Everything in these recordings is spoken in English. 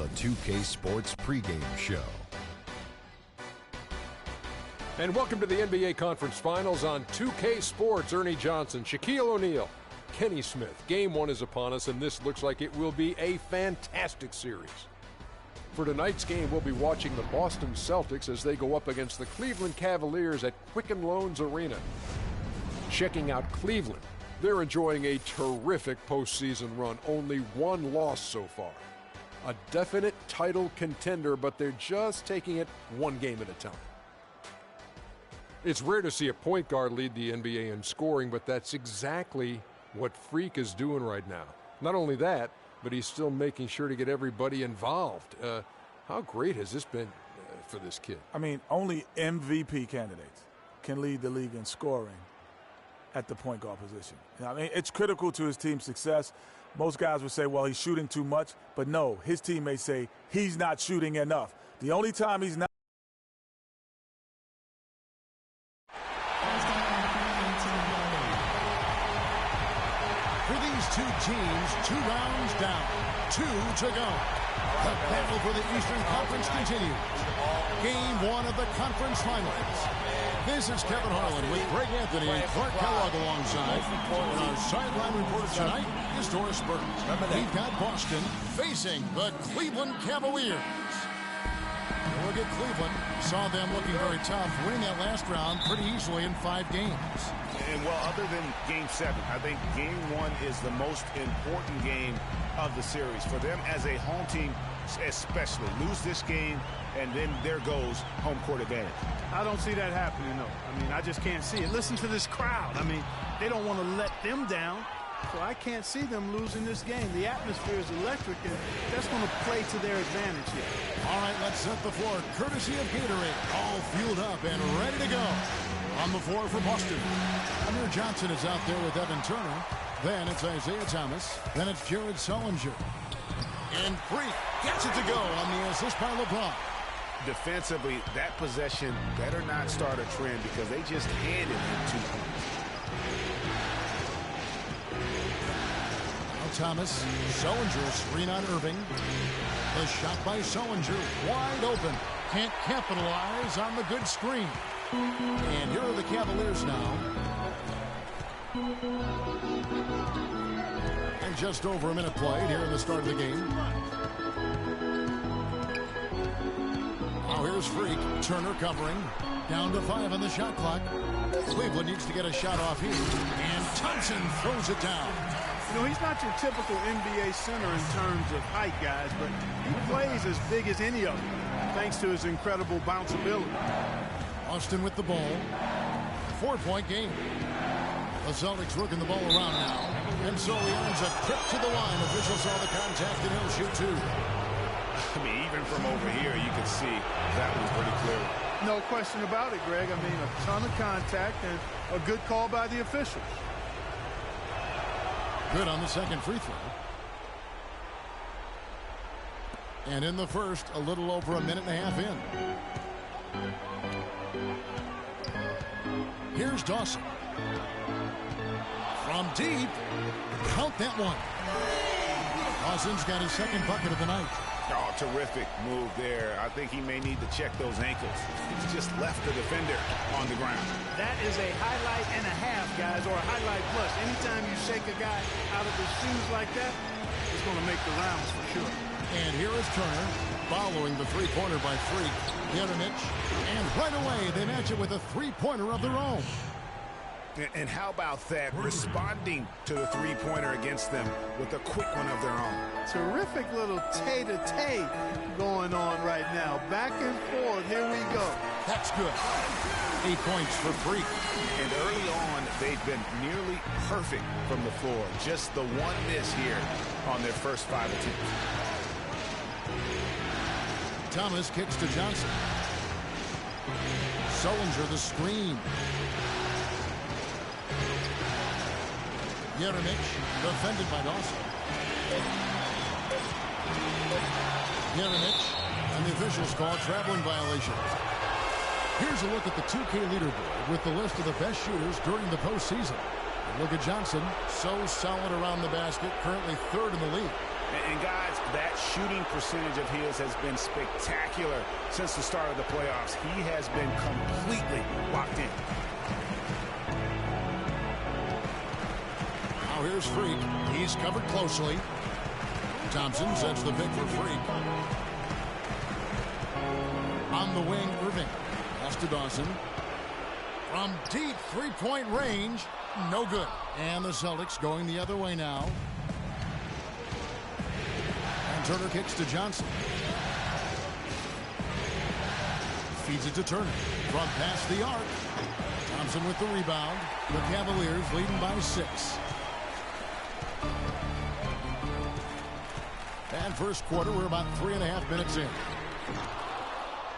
the 2K Sports pregame show. And welcome to the NBA Conference Finals on 2K Sports. Ernie Johnson, Shaquille O'Neal, Kenny Smith. Game one is upon us, and this looks like it will be a fantastic series. For tonight's game, we'll be watching the Boston Celtics as they go up against the Cleveland Cavaliers at Quicken Loans Arena. Checking out Cleveland, they're enjoying a terrific postseason run, only one loss so far. A definite title contender, but they're just taking it one game at a time. It's rare to see a point guard lead the NBA in scoring, but that's exactly what Freak is doing right now. Not only that, but he's still making sure to get everybody involved. How great has this been for this kid? I mean, only MVP candidates can lead the league in scoring at the point guard position. I mean, it's critical to his team's success. Most guys would say, well, he's shooting too much. But no, his teammates say he's not shooting enough. The only time he's not. For these two teams, 2 rounds down, 2 to go. The battle for the Eastern Conference continues. Game 1 of the conference finals. This is Kevin Harlan with Greg Anthony and Clark Kellogg alongside. And our sideline reporter tonight is Doris Burke. We've got Boston facing the Cleveland Cavaliers. Look at Cleveland. Saw them looking very tough, winning that last round pretty easily in 5 games. And, well, other than Game 7, I think Game 1 is the most important game of the series. For them as a home team, especially, lose this game, and then there goes home court advantage. I don't see that happening, though. I mean, I just can't see it. Listen to this crowd. I mean, they don't want to let them down, so I can't see them losing this game. The atmosphere is electric, and that's going to play to their advantage here. All right, let's set the floor. Courtesy of Gatorade, all fueled up and ready to go. On the floor for Boston, Amir Johnson is out there with Evan Turner. Then it's Isaiah Thomas. Then it's Jared Sullinger. And Freak gets it to go on the assist by LeBron. Defensively, that possession better not start a trend because they just handed him 2 points. Now Thomas, Sullinger, screen on Irving. The shot by Sullinger, wide open. Can't capitalize on the good screen. And here are the Cavaliers now. And just over a minute played here in the start of the game. Now here's Freak. Turner covering. Down to 5 on the shot clock. Cleveland needs to get a shot off here. And Thompson throws it down. You know, he's not your typical NBA center in terms of height, guys, but he plays as big as any of them, thanks to his incredible bounce ability. Austin with the ball. 4-point game. The Celtics working the ball around now. And so he earns a trip to the line. Official saw the contact, and he'll shoot 2. I mean, even from over here, you can see that was pretty clear. No question about it, Greg. I mean, a ton of contact and a good call by the officials. Good on the second free throw. And in the first, a little over a minute and a half in. Here's Dawson. From deep, count that one. Dawson's got his second bucket of the night. Oh, terrific move there. I think he may need to check those ankles. He's just left the defender on the ground. That is a highlight and a half, guys, or a highlight plus. Anytime you shake a guy out of his shoes like that, it's going to make the rounds for sure. And here is Turner, following the three-pointer by Freak. Jeremic, and right away they match it with a three-pointer of their own. And how about that, responding to the three-pointer against them with a quick one of their own. Terrific little tay-to-tay going on right now. Back and forth, here we go. That's good. 8 points for Freak. And early on, they've been nearly perfect from the floor. Just the one miss here on their first 5 attempts. Thomas kicks to Johnson. Sullinger the screen. Jeremic defended by Dawson. Jeremic, and the officials call traveling violation. Here's a look at the 2K leaderboard with the list of the best shooters during the postseason. And look at Johnson, so solid around the basket, currently 3rd in the league. And guys, that shooting percentage of his has been spectacular since the start of the playoffs. He has been completely locked in. Now here's Freak. He's covered closely. Thompson sets the pick for Freak. On the wing, Irving. Pass to Dawson. From deep three-point range, no good. And the Celtics going the other way now. And Turner kicks to Johnson. Feeds it to Turner. From past the arc. Thompson with the rebound. The Cavaliers leading by 6. And first quarter, we're about 3.5 minutes in.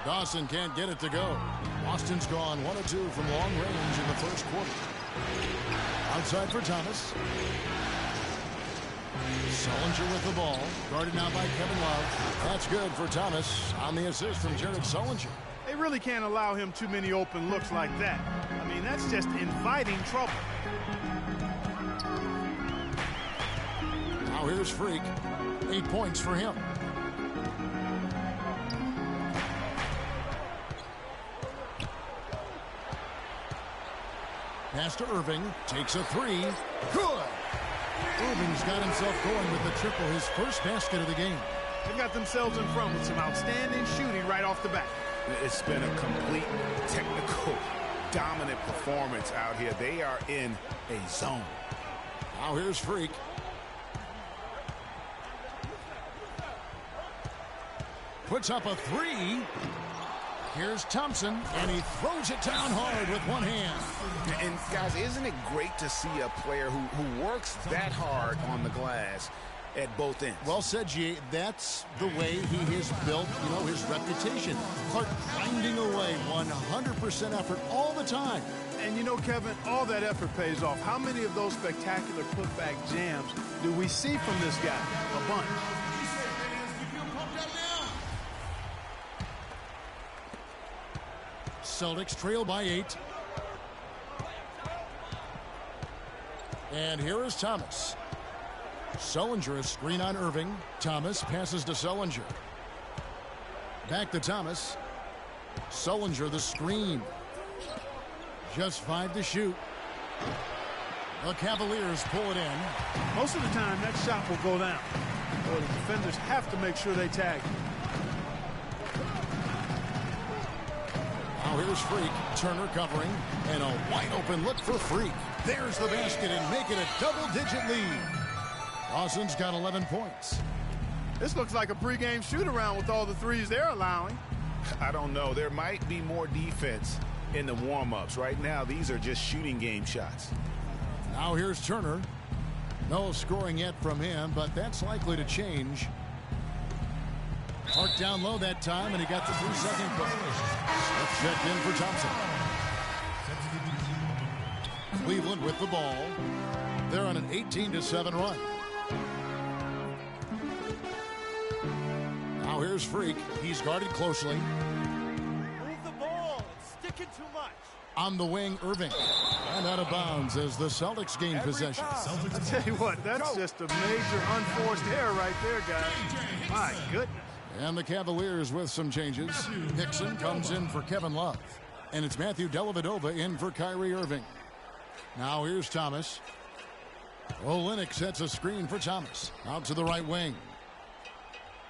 Dawson can't get it to go. Austin's gone 1 of 2 from long range in the first quarter. Outside for Thomas. Sullinger with the ball. Guarded now by Kevin Love. That's good for Thomas on the assist from Jared Sullinger. They really can't allow him too many open looks like that. I mean, that's just inviting trouble. Now here's Freak. 8 points for him. Pass to Irving. Takes a 3. Good. Irving's got himself going with the triple, his first basket of the game. They've got themselves in front with some outstanding shooting right off the bat. It's been a complete technical, dominant performance out here. They are in a zone. Now here's Freak. Puts up a 3. Here's Thompson, and he throws it down hard with one hand. And, guys, isn't it great to see a player who works that hard on the glass at both ends? Well said, G. That's the way he has built, his reputation. Clark grinding away, 100% effort all the time. And, Kevin, all that effort pays off. How many of those spectacular putback jams do we see from this guy? A bunch. Celtics trail by 8. And here is Thomas. Sullinger, a screen on Irving. Thomas passes to Sullinger. Back to Thomas. Sullinger, the screen. Just 5 to shoot. The Cavaliers pull it in. Most of the time, that shot will go down. Well, the defenders have to make sure they tag. Now here's Freak. Turner covering. And a wide open look for Freak. There's the basket and make it a double-digit lead. Dawson's got 11 points. This looks like a pregame shoot-around with all the threes they're allowing. I don't know. There might be more defense in the warm-ups. Right now, these are just shooting game shots. Now here's Turner. No scoring yet from him, but that's likely to change. Clark down low that time, and he got the 3-second goal. Smith checked in for Thompson. Cleveland with the ball. They're on an 18-7 run. Now here's Freak. He's guarded closely. Move the ball. It's sticking too much. On the wing, Irving. And out of bounds as the Celtics gain possession. I tell you what, that's just a major unforced error right there, guys. My goodness. And the Cavaliers with some changes. Hickson comes in for Kevin Love. And it's Matthew Dellavedova in for Kyrie Irving. Now here's Thomas. Olynyk sets a screen for Thomas. Out to the right wing.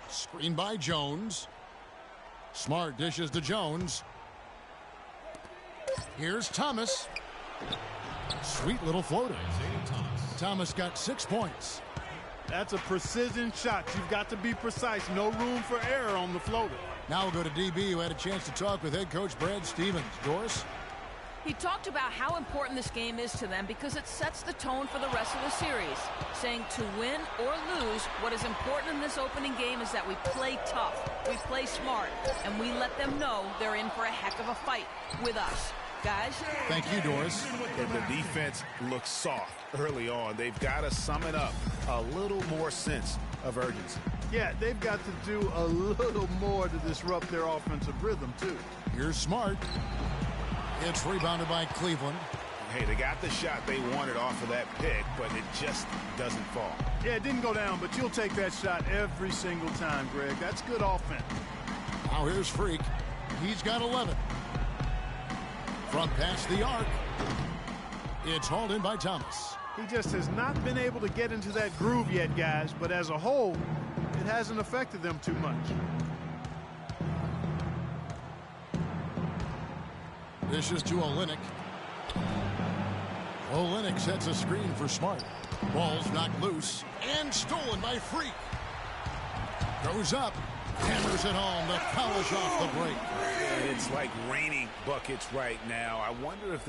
Screen by Jones. Smart dishes to Jones. Here's Thomas. Sweet little floater. Thomas got 6 points. That's a precision shot. You've got to be precise. No room for error on the floater. Now we'll go to DB, who had a chance to talk with head coach Brad Stevens. Doris? He talked about how important this game is to them because it sets the tone for the rest of the series, saying to win or lose, what is important in this opening game is that we play tough, we play smart, and we let them know they're in for a heck of a fight with us. Guys? Thank you, Doris. And the defense looks soft early on. They've got to sum it up. A little more sense of urgency. Yeah, they've got to do a little more to disrupt their offensive rhythm, too. Here's Smart. It's rebounded by Cleveland. Hey, they got the shot they wanted off of that pick, but it just doesn't fall. Yeah, it didn't go down, but you'll take that shot every single time, Greg. That's good offense. Now here's Freak. He's got 11. From past the arc. It's hauled in by Thomas. He just has not been able to get into that groove yet, guys, but as a whole, it hasn't affected them too much. This is to Olynyk. Olynyk sets a screen for Smart. Ball's knocked loose and stolen by Freak. Goes up, hammers it home to polish off the break. It's like raining buckets right now. I wonder if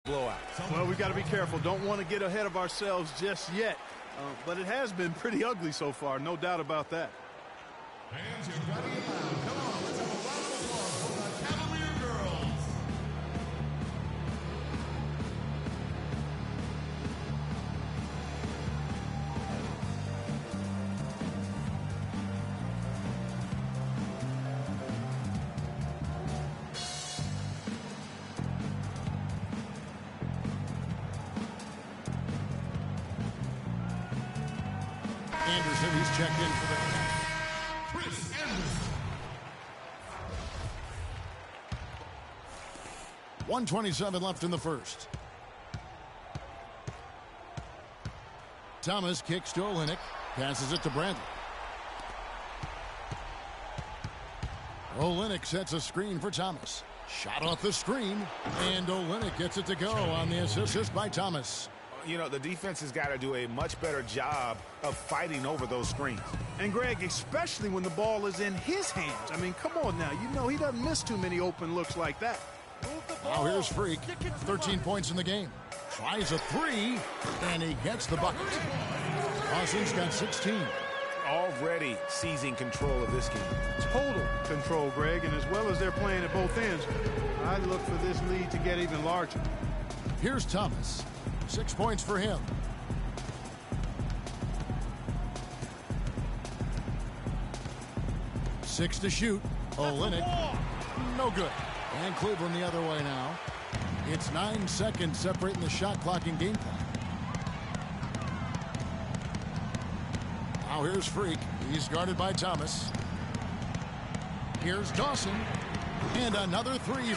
blowout. Well, we got to be careful. Don't want to get ahead of ourselves just yet. But it has been pretty ugly so far, no doubt about that. Fans, you're ready now. Come on, let's have a round of applause for the Cavalier girls. Anderson, he's checked in for the... Chris Anderson. 1:27 left in the first. Thomas kicks to Olynyk. Passes it to Bradley. Olynyk sets a screen for Thomas. Shot off the screen. And Olynyk gets it to go on the assist by Thomas. You know, the defense has got to do a much better job of fighting over those screens. And, Greg, especially when the ball is in his hands. I mean, come on now. You know he doesn't miss too many open looks like that. Now here's Freak. 13 points in the game. Tries a three, and he gets the bucket. Dawson's got 16. Already seizing control of this game. Total control, Greg, and as well as they're playing at both ends, I look for this lead to get even larger. Here's Thomas. 6 points for him. Six to shoot. Olynyk. No good. And Cleveland the other way now. It's 9 seconds separating the shot clock and game clock. Now here's Freak. He's guarded by Thomas. Here's Dawson. And another three.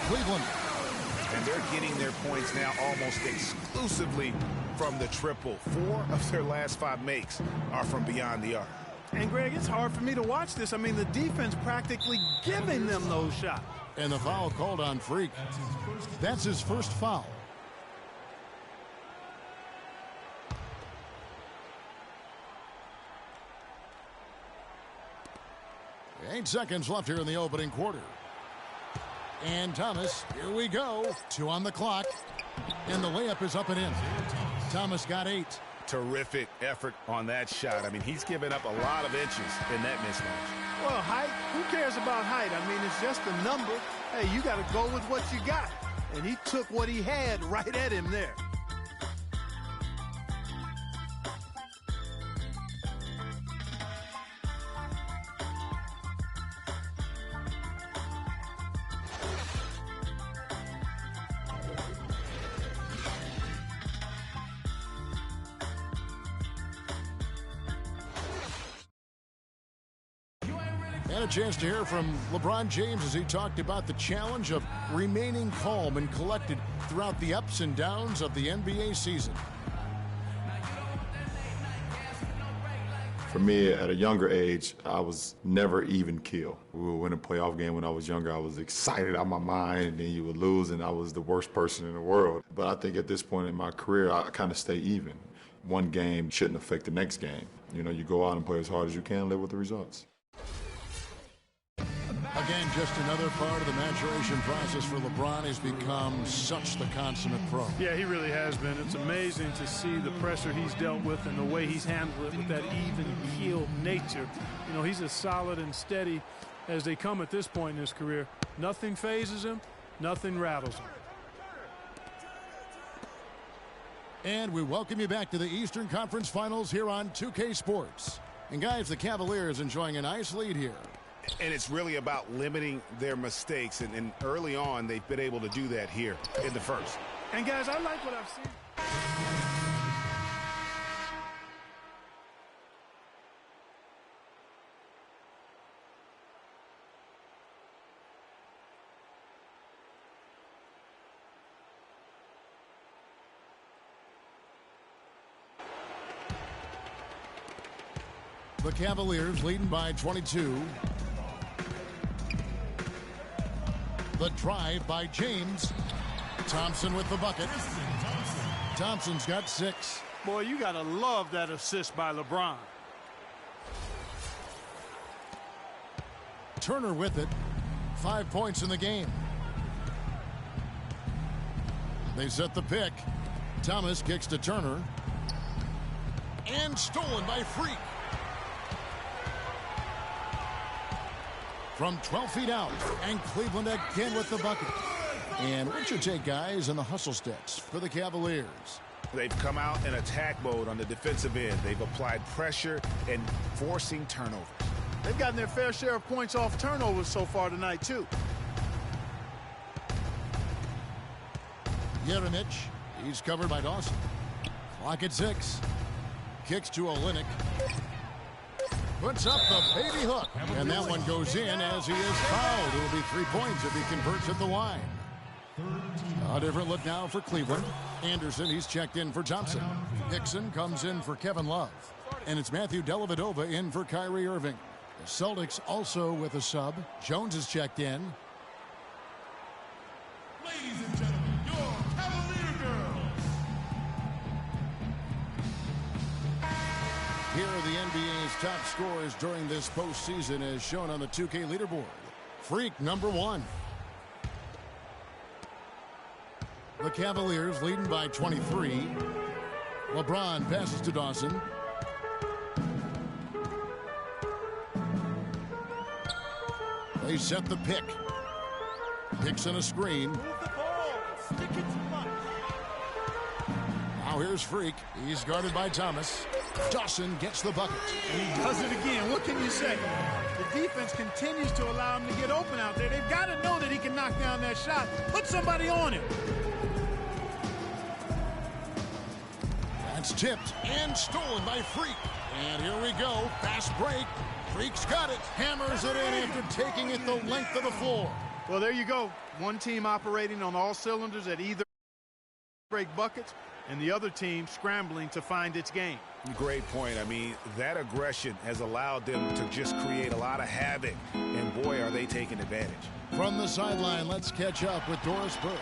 Cleveland. And they're getting their points now almost exclusively from the triple. 4 of their last 5 makes are from beyond the arc. And, Greg, it's hard for me to watch this. I mean, the defense practically giving them those shots. And the foul called on Freak. That's his first foul. 8 seconds left here in the opening quarter. And Thomas, here we go. 2 on the clock. And the layup is up and in. Thomas got 8. Terrific effort on that shot. I mean, he's given up a lot of inches in that mismatch. Well, height, who cares about height? I mean, it's just a number. Hey, you got to go with what you got. And he took what he had right at him there. And a chance to hear from LeBron James as he talked about the challenge of remaining calm and collected throughout the ups and downs of the NBA season. For me, at a younger age, I was never even keel. We would win a playoff game when I was younger. I was excited out of my mind, and then you would lose, and I was the worst person in the world. But I think at this point in my career, I kind of stay even. One game shouldn't affect the next game. You know, you go out and play as hard as you can, live with the results. Again, just another part of the maturation process for LeBron. Has become such the consummate pro. Yeah, he really has been. It's amazing to see the pressure he's dealt with and the way he's handled it with that even-keeled nature. You know, he's as solid and steady as they come at this point in his career. Nothing phases him. Nothing rattles him. And we welcome you back to the Eastern Conference Finals here on 2K Sports. And guys, the Cavaliers enjoying a nice lead here. And it's really about limiting their mistakes. And early on, they've been able to do that here in the first. And, guys, I like what I've seen. The Cavaliers leading by 22. The drive by James. Thompson with the bucket. Thompson's got 6. Boy, you got to love that assist by LeBron. Turner with it. 5 points in the game. They set the pick. Thomas kicks to Turner. And stolen by Freak. From 12 feet out, and Cleveland again with the bucket. And what's your take, guys, on the hustle steps for the Cavaliers? They've come out in attack mode on the defensive end. They've applied pressure and forcing turnovers. They've gotten their fair share of points off turnovers so far tonight, too. Jeremic, he's covered by Dawson. Clock at 6. Kicks to Olynyk. Puts up the baby hook. And that one goes in as he is fouled. It will be 3 points if he converts at the line. A different look now for Cleveland. Anderson, he's checked in for Thompson. Hickson comes in for Kevin Love. And it's Matthew Dellavedova in for Kyrie Irving. The Celtics also with a sub. Jones is checked in. Ladies and gentlemen, your Cavalier girls. Here are the NBA's top scorers during this postseason as shown on the 2K leaderboard. Freak, number 1. The Cavaliers leading by 23. LeBron passes to Dawson. They set the pick. Picks on a screen. Move the ball. Stick it to Mike. Now here's Freak. He's guarded by Thomas. Dawson gets the bucket. And he does it again. What can you say? The defense continues to allow him to get open out there. They've got to know that he can knock down that shot. Put somebody on him. That's tipped and stolen by Freak. And here we go. Fast break. Freak's got it. Hammers it in after taking it the length of the floor. Well, there you go. One team operating on all cylinders at either break buckets, and the other team scrambling to find its game. Great point. I mean, that aggression has allowed them to just create a lot of havoc, and boy, are they taking advantage. From the sideline, let's catch up with Doris Burke.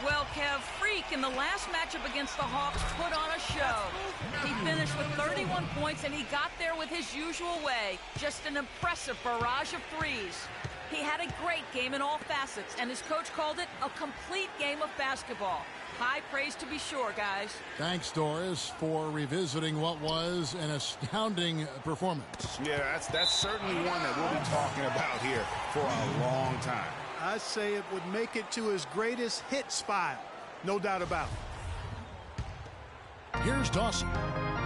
Well, Kev, Freak in the last matchup against the Hawks put on a show. He finished with 31 points, and he got there with his usual way. Just an impressive barrage of threes. He had a great game in all facets, and his coach called it a complete game of basketball. High praise to be sure, guys. Thanks, Doris, for revisiting what was an astounding performance. Yeah, that's certainly one that we'll be talking about here for a long time. I say it would make it to his greatest hits file. No doubt about it. Here's Dawson.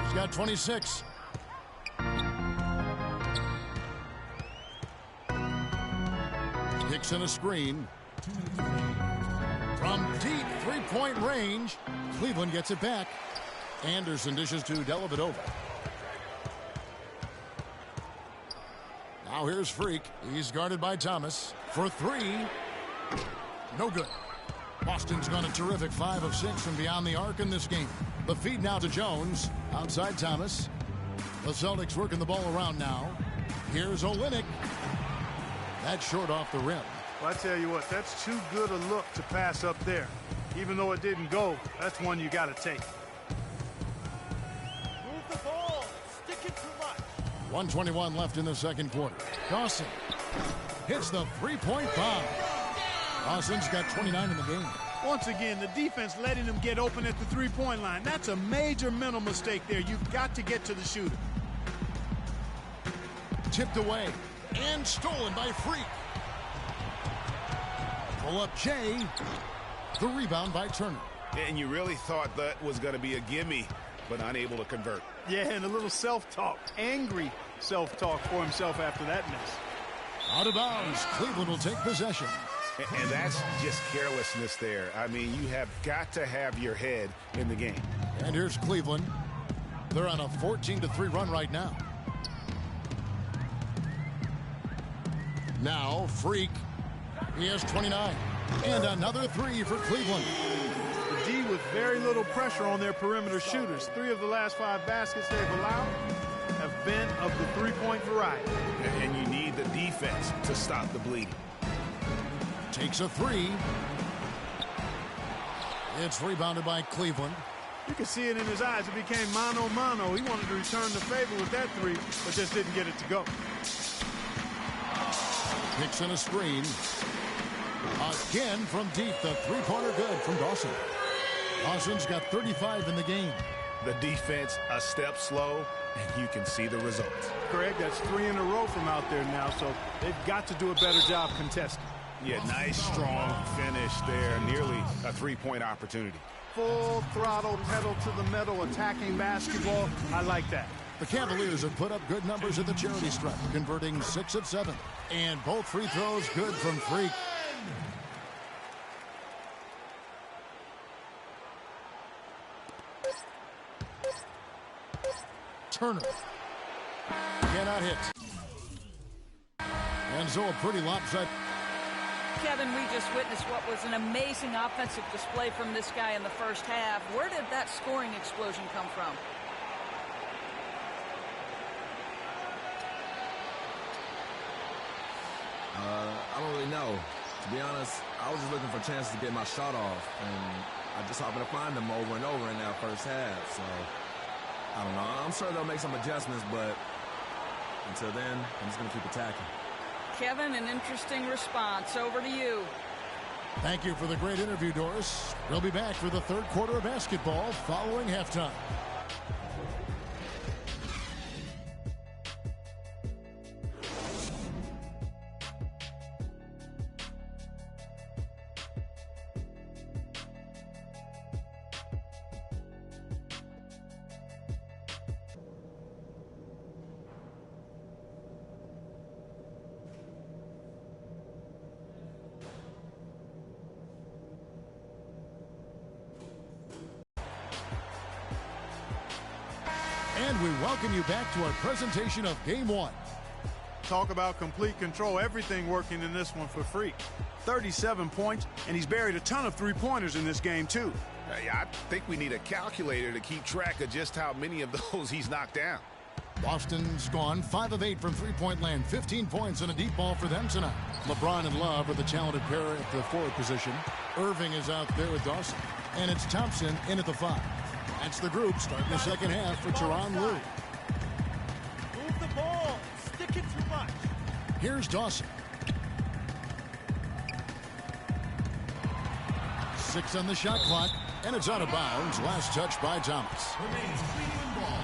He's got 26. Kicks in a screen. From deep three-point range, Cleveland gets it back. Anderson dishes to Dellavedova. Now here's Freak. He's guarded by Thomas. For three. No good. Boston's gone a terrific 5 of 6 from beyond the arc in this game. The feed now to Jones. Outside Thomas. The Celtics working the ball around now. Here's Olynyk. That's short off the rim. Well, I tell you what, that's too good a look to pass up there. Even though it didn't go, that's one you got to take. Move the ball. Sticking too much. 1:21 left in the second quarter. Dawson hits the three-point bomb. Dawson's got 29 in the game. Once again, the defense letting him get open at the three-point line. That's a major mental mistake there. You've got to get to the shooter. Tipped away and stolen by Freak. Pull up Jay. The rebound by Turner. And you really thought that was going to be a gimme, but unable to convert. Yeah, and a little self-talk. Angry self-talk for himself after that miss. Out of bounds. Cleveland will take possession. And that's just carelessness there. I mean, you have got to have your head in the game. And here's Cleveland. They're on a 14-3 run right now. Now, Freak. He has 29. And another three for Cleveland. The D with very little pressure on their perimeter shooters. 3 of the last 5 baskets they've allowed have been of the three-point variety. And you need the defense to stop the bleeding. Takes a three. It's rebounded by Cleveland. You can see it in his eyes. It became mano-mano. He wanted to return the favor with that three, but just didn't get it to go. Picks in a screen. Again from deep. The three-pointer good from Dawson. Dawson's got 35 in the game. The defense a step slow, and you can see the results. Greg, that's 3 in a row from out there now, so they've got to do a better job contesting. Yeah, nice, strong finish there. Nearly a three-point opportunity. Full throttle, pedal to the metal, attacking basketball. I like that. The Cavaliers have put up good numbers at the charity stripe, converting 6 of 7. And both free throws good from Freak. Turner. Cannot hit. And so a pretty lopsided. Kevin, we just witnessed what was an amazing offensive display from this guy in the first half. Where did that scoring explosion come from? I don't really know. To be honest, I was just looking for chances to get my shot off, and I just happened to find them over and over in that first half. So, I don't know. I'm sure they'll make some adjustments, but until then, I'm just going to keep attacking. Kevin, an interesting response. Over to you. Thank you for the great interview, Doris. We'll be back for the third quarter of basketball following halftime. And we welcome you back to our presentation of Game 1. Talk about complete control. Everything working in this one for Freak. 37 points, and he's buried a ton of three-pointers in this game, too. I think we need a calculator to keep track of just how many of those he's knocked down. Boston's gone 5 of 8 from three-point land. 15 points and a deep ball for them tonight. LeBron and Love are the talented pair at the forward position. Irving is out there with Dawson. And it's Thompson in at the 5. That's the group starting the second half for Tyronn Lue. Move the ball. Stick it too much. Here's Dawson. 6 on the shot clock, and it's out of bounds. Last touch by Thomas. Remains Cleveland ball.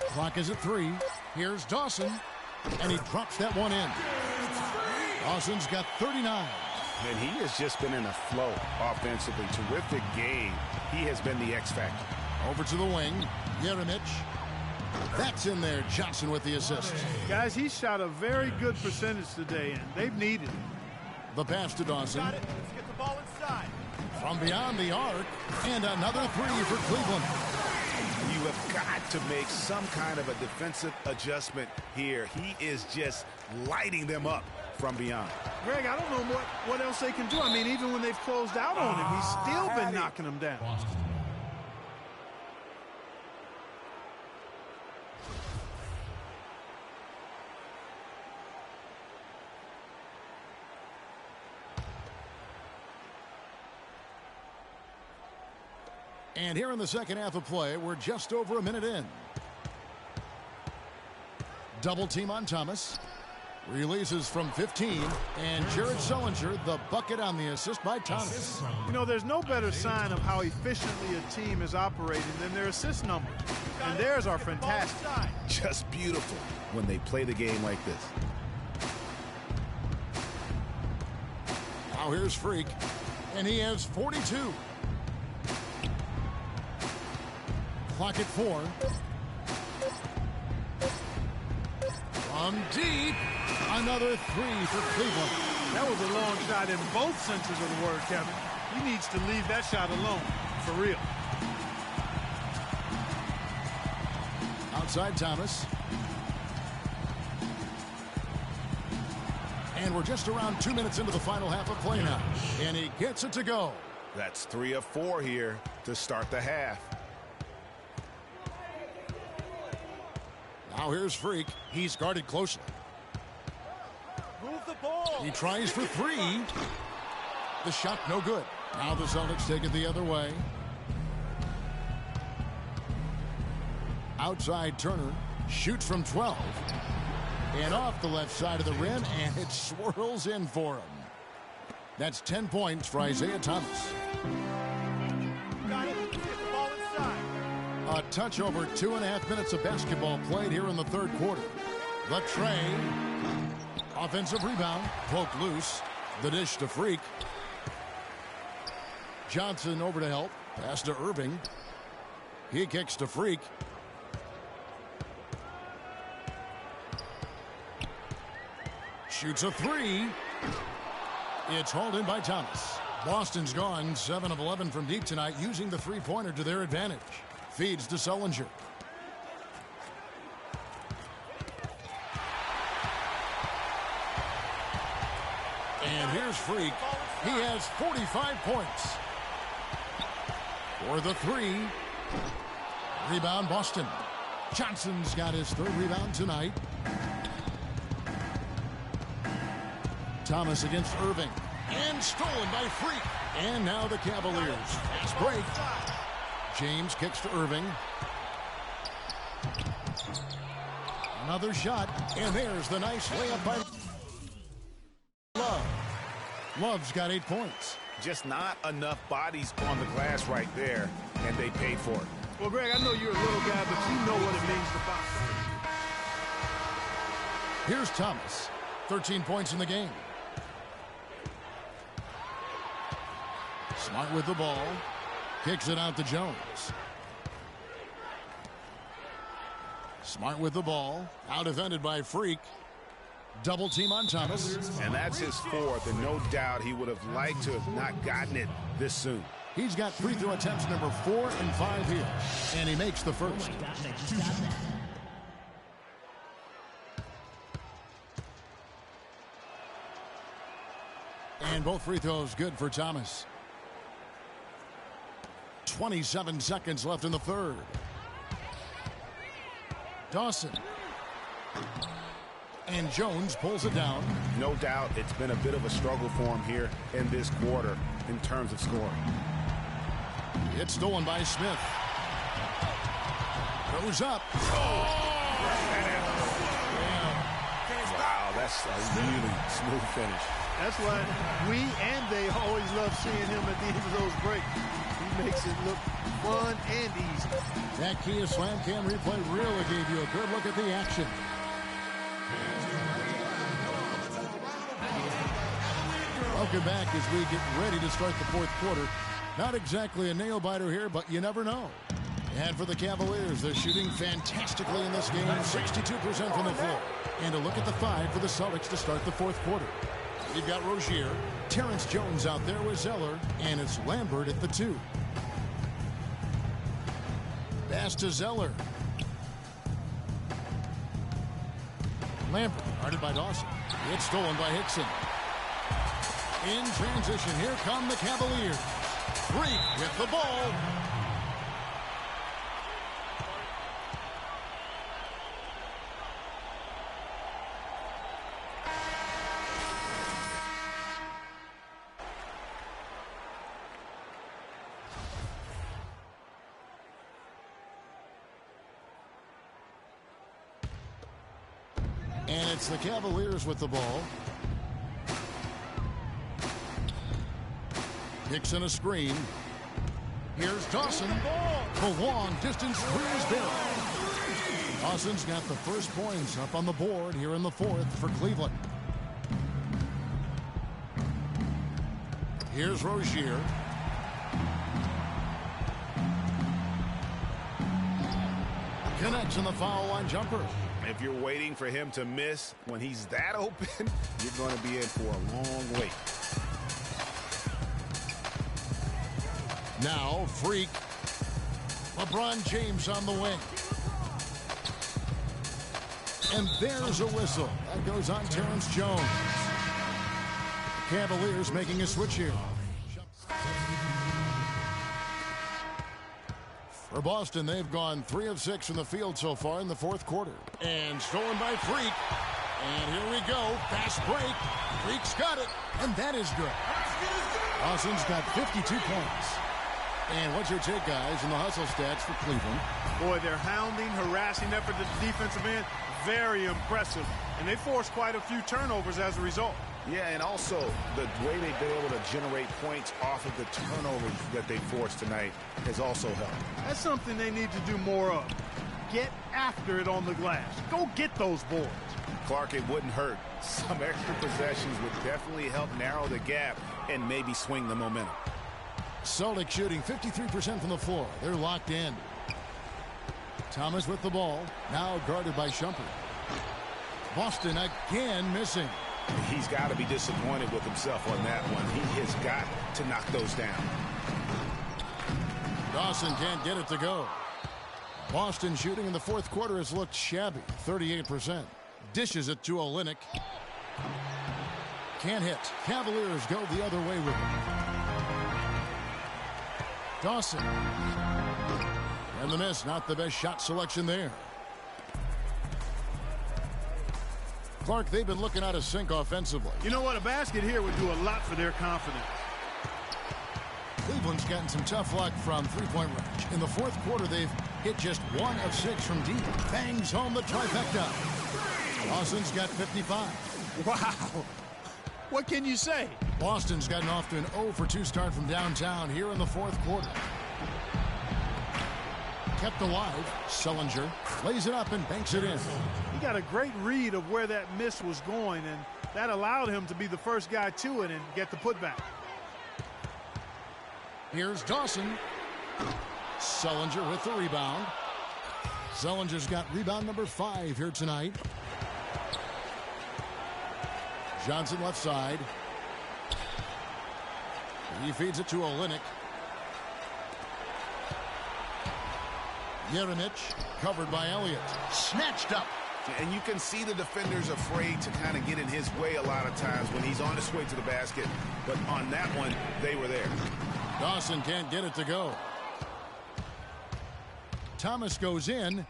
Clock is at 3. Here's Dawson, and he drops that one in. Dawson's got 39. And he has just been in a flow offensively. Terrific game. He has been the X factor. Over to the wing, Jeremic. That's in there. Johnson with the assist. Guys, he shot a very good percentage today, and they've needed it. The pass to Dawson. Got it. Let's get the ball inside. From beyond the arc, and another 3 for Cleveland. You have got to make some kind of a defensive adjustment here. He is just lighting them up from beyond. Greg, I don't know what else they can do. I mean, even when they've closed out on him, he's still been knocking them down. Boston. And here in the second half of play, we're just over a minute in. Double team on Thomas. Releases from 15. And Jared Sullinger, the bucket on the assist by Thomas. You know, there's no better sign of how efficiently a team is operating than their assist numbers. And theirs are fantastic. Just beautiful when they play the game like this. Now here's Freak. And he has 42. Clock at 4. From deep, another 3 for Cleveland. That was a long shot in both senses of the word, Kevin. He needs to leave that shot alone, for real. Outside Thomas. And we're just around 2 minutes into the final half of play now. And he gets it to go. That's 3 of 4 here to start the half. Now here's Freak. He's guarded closely. Move the ball. He tries for 3. The shot no good. Now the Celtics take it the other way. Outside Turner. Shoots from 12. And off the left side of the rim, and it swirls in for him. That's 10 points for Isaiah Thomas. Got it. Let's get the ball inside. A touch over 2.5 minutes of basketball played here in the third quarter. The tray. Offensive rebound. Poked loose. The dish to Freak. Johnson over to help. Pass to Irving. He kicks to Freak. Shoots a 3. It's hauled in by Thomas. Boston's gone 7 of 11 from deep tonight, using the three-pointer to their advantage. Feeds to Sullinger. And here's Freak. He has 45 points. For the 3. Rebound Boston. Johnson's got his third rebound tonight. Thomas against Irving. And stolen by Freak. And now the Cavaliers. Fast break. James kicks to Irving. Another shot. And there's the nice layup by Love. Love's got 8 points. Just not enough bodies on the glass right there, and they paid for it. Well, Greg, I know you're a little guy, but you know what it means to box. Here's Thomas. 13 points in the game. Smart with the ball. Kicks it out to Jones. Smart with the ball. Out defended by Freak. Double team on Thomas. And that's his fourth, and no doubt he would have liked to have not gotten it this soon. He's got free throw attempts number 4 and 5 here. And he makes the first. And both free throws good for Thomas. 27 seconds left in the third. Dawson. And Jones pulls it down. No doubt it's been a bit of a struggle for him here in this quarter in terms of scoring. It's stolen by Smith. Goes up. Oh! Wow, that's a really smooth finish. That's why we and they always love seeing him at the end of those breaks. He makes it look fun and easy. That Kia Slam Cam replay really gave you a good look at the action. Welcome back as we get ready to start the fourth quarter. Not exactly a nail-biter here, but you never know. And for the Cavaliers, they're shooting fantastically in this game, 62% from the floor. And a look at the 5 for the Celtics to start the fourth quarter. You've got Rozier, Terrence Jones out there with Zeller, and it's Lambert at the 2. Pass to Zeller. Lambert, guarded by Dawson. It's stolen by Hickson. In transition, here come the Cavaliers. Freak with the ball. And it's the Cavaliers with the ball. Hickson a screen. Here's Dawson. The long distance three is good. Dawson's got the first points up on the board here in the fourth for Cleveland. Here's Rozier. Connects in the foul line jumper. If you're waiting for him to miss when he's that open, you're going to be in for a long wait. Now, Freak. LeBron James on the wing. And there's a whistle. That goes on Terrence Jones. Cavaliers making a switch here. For Boston, they've gone 3 of 6 from the field so far in the fourth quarter. And stolen by Freak. And here we go. Fast break. Freak's got it. And that is good. Boston's got 52 points. And what's your take, guys, in the hustle stats for Cleveland? Boy, their hounding, harassing effort at the defensive end, very impressive. And they forced quite a few turnovers as a result. Yeah, and also the way they've been able to generate points off of the turnovers that they forced tonight has also helped. That's something they need to do more of. Get after it on the glass. Go get those boards. Clark, it wouldn't hurt. Some extra possessions would definitely help narrow the gap and maybe swing the momentum. Celtics shooting 53% from the floor. They're locked in. Thomas with the ball. Now guarded by Shumpert. Boston again missing. He's got to be disappointed with himself on that one. He has got to knock those down. Dawson can't get it to go. Boston shooting in the fourth quarter has looked shabby. 38%. Dishes it to Olynyk. Can't hit. Cavaliers go the other way with it. Dawson. And the miss. Not the best shot selection there. Clark, they've been looking out of sync offensively. You know what? A basket here would do a lot for their confidence. Cleveland's gotten some tough luck from three-point range. In the fourth quarter, they've hit just 1 of 6 from deep. Bangs home the trifecta. Dawson's got 55. Wow. What can you say? Boston's gotten off to an 0 for 2 start from downtown here in the fourth quarter. Kept alive. Sullinger lays it up and banks it in. He got a great read of where that miss was going, and that allowed him to be the first guy to it and get the putback. Here's Dawson. Sullinger with the rebound. Sullinger's got rebound number 5 here tonight. Johnson left side. He feeds it to Olynyk. Yeremich covered by Elliott. Snatched up. And you can see the defenders afraid to kind of get in his way a lot of times when he's on his way to the basket. But on that one, they were there. Dawson can't get it to go. Thomas goes in.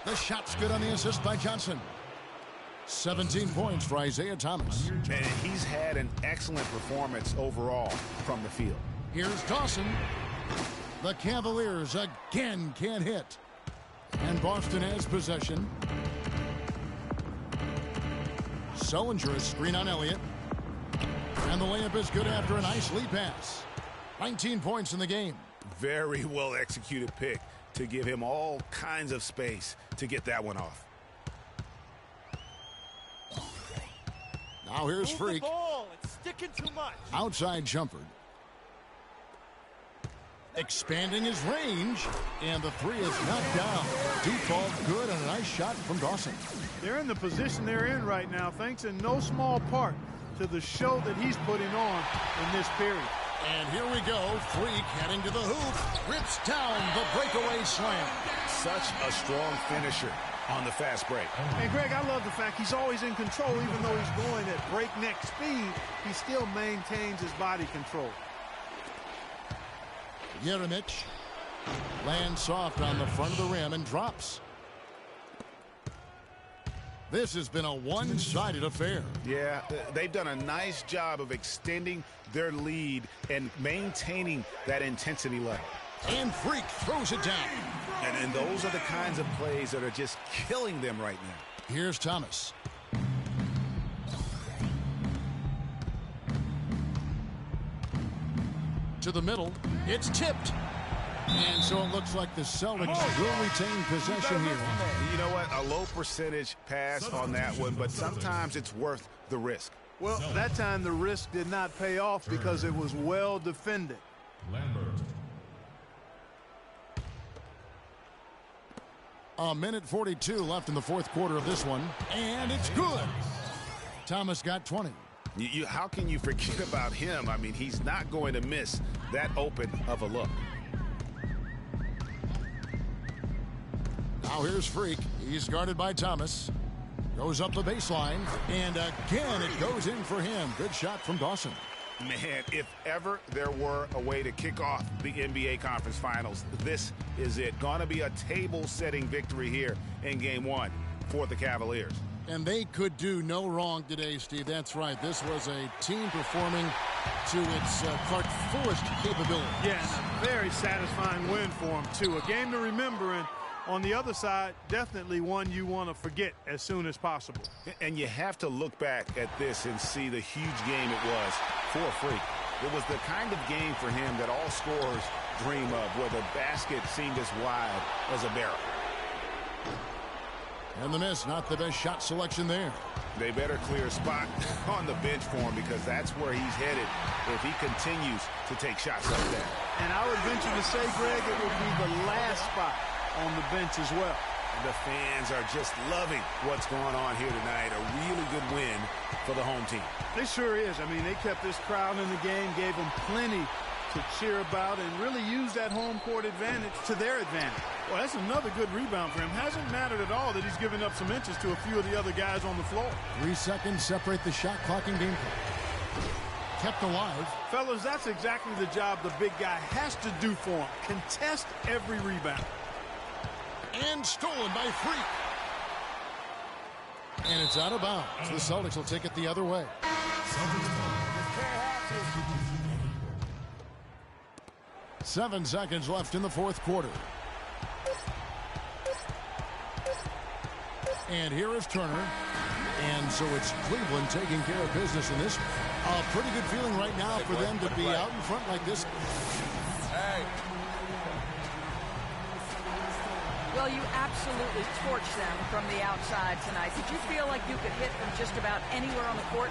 The shot's good on the assist by Johnson. 17 points for Isaiah Thomas. And he's had an excellent performance overall from the field. Here's Dawson. The Cavaliers again can't hit. And Boston has possession. Sullinger a screen on Elliott. And the layup is good after a nice lead pass. 19 points in the game. Very well executed pick to give him all kinds of space to get that one off. Now here's Freak. It's sticking too much. Outside Shumpert. Expanding his range. And the three is knocked down. Deep ball good and a nice shot from Dawson. They're in the position they're in right now, thanks in no small part to the show that he's putting on in this period. And here we go. Freak heading to the hoop. Rips down the breakaway slam. Such a strong finisher on the fast break. And Greg, I love the fact he's always in control. Even though he's going at breakneck speed, he still maintains his body control. Yeremich lands soft on the front of the rim and drops. This has been a one-sided affair. Yeah, they've done a nice job of extending their lead and maintaining that intensity level. And Freak throws it down. And those are the kinds of plays that are just killing them right now. Here's Thomas. To the middle. It's tipped. And so it looks like the Celtics will retain possession here. You know what? A low percentage pass on that one, but sometimes it's worth the risk. Well, that time the risk did not pay off because it was well defended. Lambert. A minute 42 left in the fourth quarter of this one. And it's good. Thomas got 20. How can you forget about him? I mean, he's not going to miss that open of a look. Now here's Freak. He's guarded by Thomas. Goes up the baseline. And again, it goes in for him. Good shot from Dawson. Man, if ever there were a way to kick off the NBA Conference Finals, this is it. Going to be a table-setting victory here in Game 1 for the Cavaliers. And they could do no wrong today, Steve. That's right. This was a team performing to its Clark fullest capability. Yeah, and a very satisfying win for them, too. A game to remember, and on the other side, definitely one you want to forget as soon as possible. And you have to look back at this and see the huge game it was for Freak. It was the kind of game for him that all scorers dream of, where the basket seemed as wide as a barrel. And the miss, not the best shot selection there. They better clear a spot on the bench for him, because that's where he's headed if he continues to take shots like that. And I would venture to say, Greg, it would be the last spot on the bench as well. The fans are just loving what's going on here tonight. A really good win for the home team. It sure is. I mean, they kept this crowd in the game, gave them plenty to cheer about, and really used that home court advantage to their advantage. Well, that's another good rebound for him. Hasn't mattered at all that he's given up some inches to a few of the other guys on the floor. 3 seconds separate the shot clock and game clock. Kept alive. Fellas, that's exactly the job the big guy has to do for him. Contest every rebound. And stolen by Freak. And it's out of bounds. The Celtics will take it the other way. 7 seconds left in the fourth quarter. And here is Turner. And so it's Cleveland taking care of business in this one. A pretty good feeling right now for them to be out in front like this. Hey. Well, you absolutely torched them from the outside tonight. Did you feel like you could hit from just about anywhere on the court?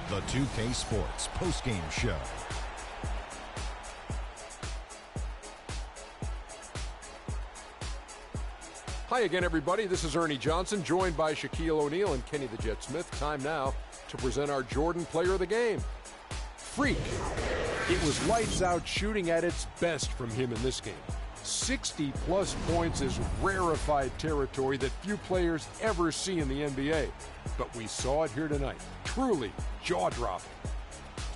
The 2K Sports postgame show. Hi again, everybody. This is Ernie Johnson, joined by Shaquille O'Neal and Kenny the Jet Smith. Time now to present our Jordan Player of the Game. Freak. It was lights out shooting at its best from him in this game. 60-plus points is rarefied territory that few players ever see in the NBA. But we saw it here tonight. Truly jaw-dropping.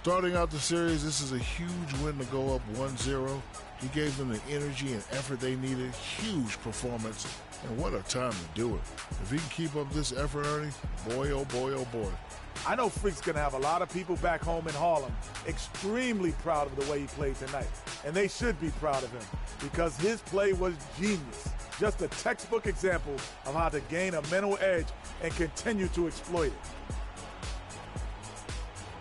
Starting out the series, this is a huge win to go up 1-0. He gave them the energy and effort they needed. Huge performance. And what a time to do it. If he can keep up this effort, Ernie, boy, oh boy, oh boy. I know Freak's going to have a lot of people back home in Harlem extremely proud of the way he played tonight. And they should be proud of him because his play was genius. Just a textbook example of how to gain a mental edge and continue to exploit it.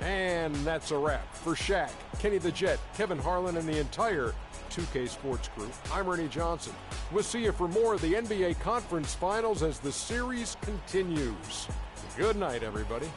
And that's a wrap. For Shaq, Kenny the Jet, Kevin Harlan, and the entire 2K Sports crew, I'm Ernie Johnson. We'll see you for more of the NBA Conference Finals as the series continues. Good night, everybody.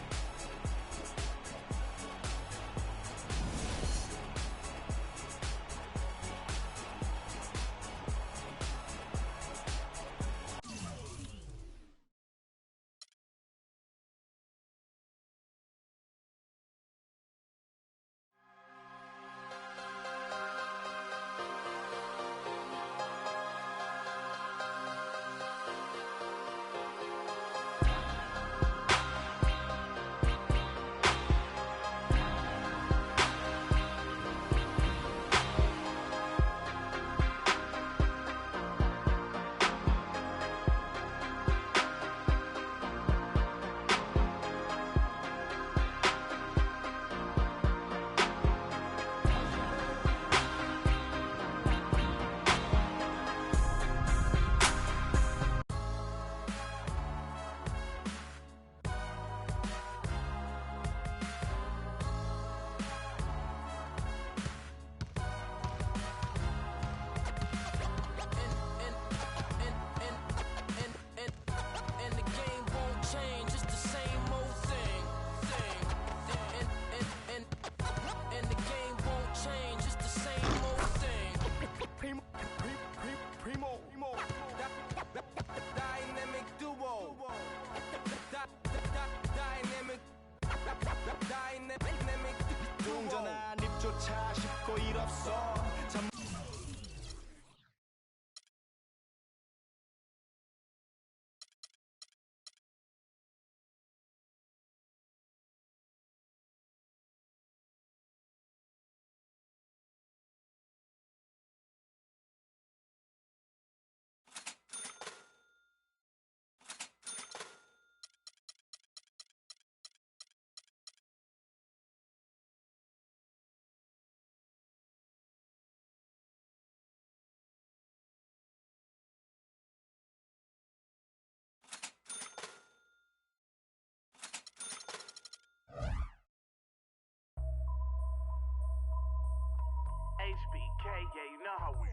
HBK, yeah, you know how we.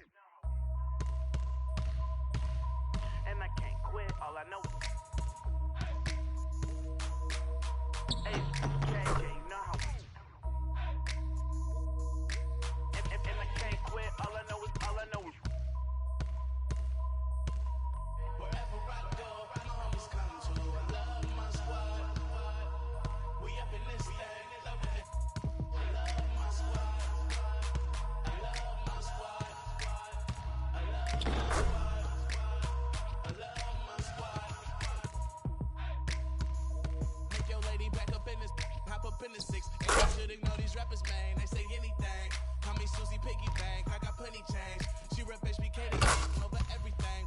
And I can't quit, all I know is HBK, yeah, you know how we. And I can't quit, all I know is. Wherever I go, my homies come to. I love my squad. We up in this thing, loving it. I love my squad. In the six, and you should ignore these rappers, man. They say anything. Call me Susie Piggy Bank. I got plenty change. She rep HBK over everything.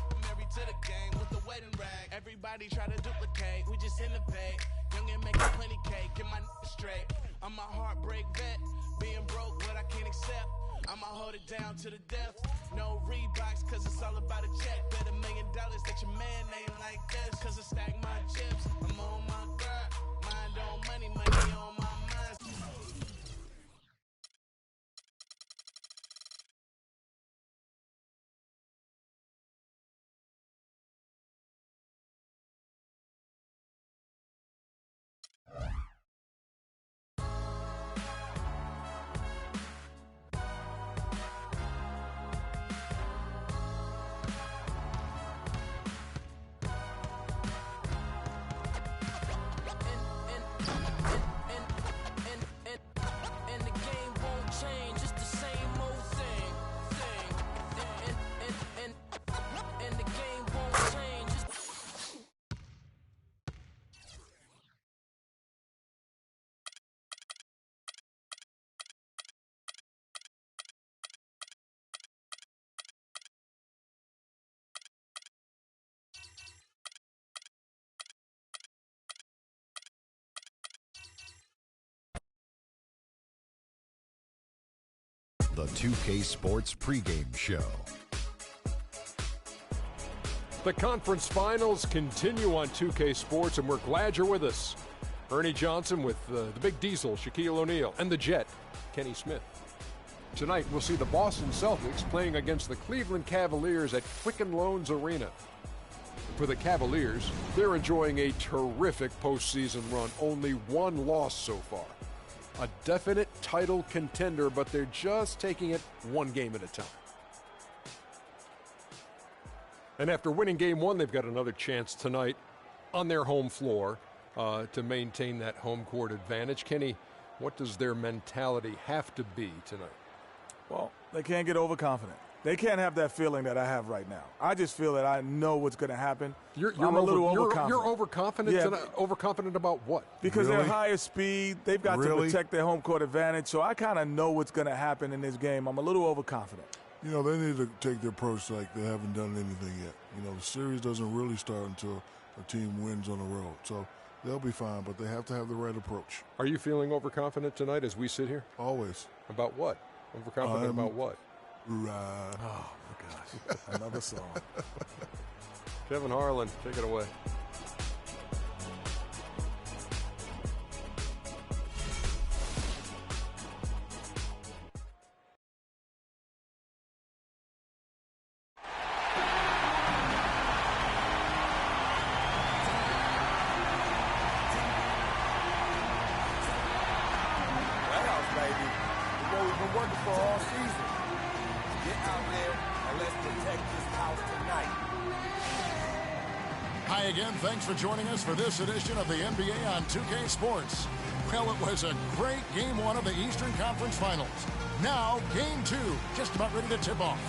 I'm married to the game with the wedding rag. Everybody try to duplicate. We just innovate. Young and making plenty cake. Get my straight. I'm a heartbreak vet. Being broke, what I can't accept. I'ma hold it down to the death. No Reeboks, cause it's all about a check. Bet $1 million that your man ain't like this. Cause I stack my chips. I'm on my grind. Mind on money, money on my mind. The 2K Sports pregame show. The conference finals continue on 2K Sports, and we're glad you're with us. Ernie Johnson with the Big Diesel, Shaquille O'Neal, and the Jet, Kenny Smith. Tonight, we'll see the Boston Celtics playing against the Cleveland Cavaliers at Quicken Loans Arena. For the Cavaliers, they're enjoying a terrific postseason run, only one loss so far. A definite title contender, but they're just taking it one game at a time. And after winning game one, they've got another chance tonight on their home floor to maintain that home court advantage. Kenny, what does their mentality have to be tonight? Well, they can't get overconfident. They can't have that feeling that I have right now. I just feel that I know what's going to happen. I'm a little overconfident. You're overconfident? Yeah. Overconfident about what? Because they're higher speed. They've got to protect their home court advantage. So I kind of know what's going to happen in this game. I'm a little overconfident. You know, they need to take the approach like they haven't done anything yet. You know, the series doesn't really start until a team wins on the road. So they'll be fine, but they have to have the right approach. Are you feeling overconfident tonight as we sit here? Always. About what? Overconfident about what? Oh, my gosh. Another song. Kevin Harlan, take it away. Hi again. Thanks for joining us for this edition of the NBA on 2K Sports. Well, it was a great game one of the Eastern Conference Finals. Now, game two, just about ready to tip off.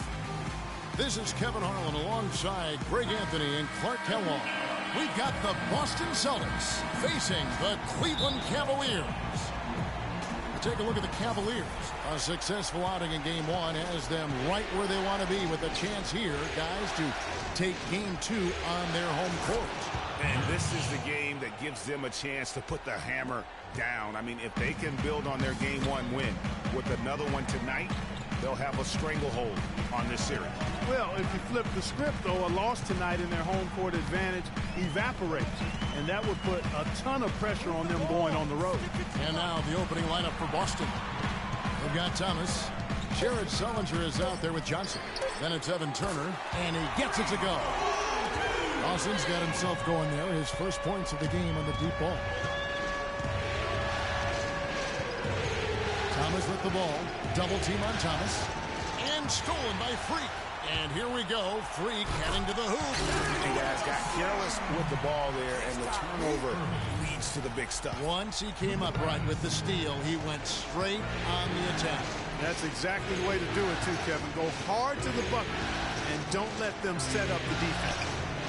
This is Kevin Harlan alongside Greg Anthony and Clark Kellogg. We've got the Boston Celtics facing the Cleveland Cavaliers. Take a look at the Cavaliers. A successful outing in game one has them right where they want to be with a chance here, guys, to take game two on their home court. And this is the game that gives them a chance to put the hammer down. I mean, if they can build on their game one win with another one tonight, they'll have a stranglehold on this series. Well, if you flip the script, though, a loss tonight in their home court advantage evaporates. And that would put a ton of pressure on them going on the road. And now the opening lineup for Boston. We've got Thomas. Jared Sullinger is out there with Johnson. Then it's Evan Turner, and he gets it to go. Austin's got himself going there. His first points of the game on the deep ball. Thomas with the ball. Double team on Thomas. And stolen by Freak. And here we go. Freak heading to the hoop. And guys got careless with the ball there, and the turnover leads to the big stuff. Once he came upright with the steal, he went straight on the attack. That's exactly the way to do it, too, Kevin. Go hard to the bucket and don't let them set up the defense.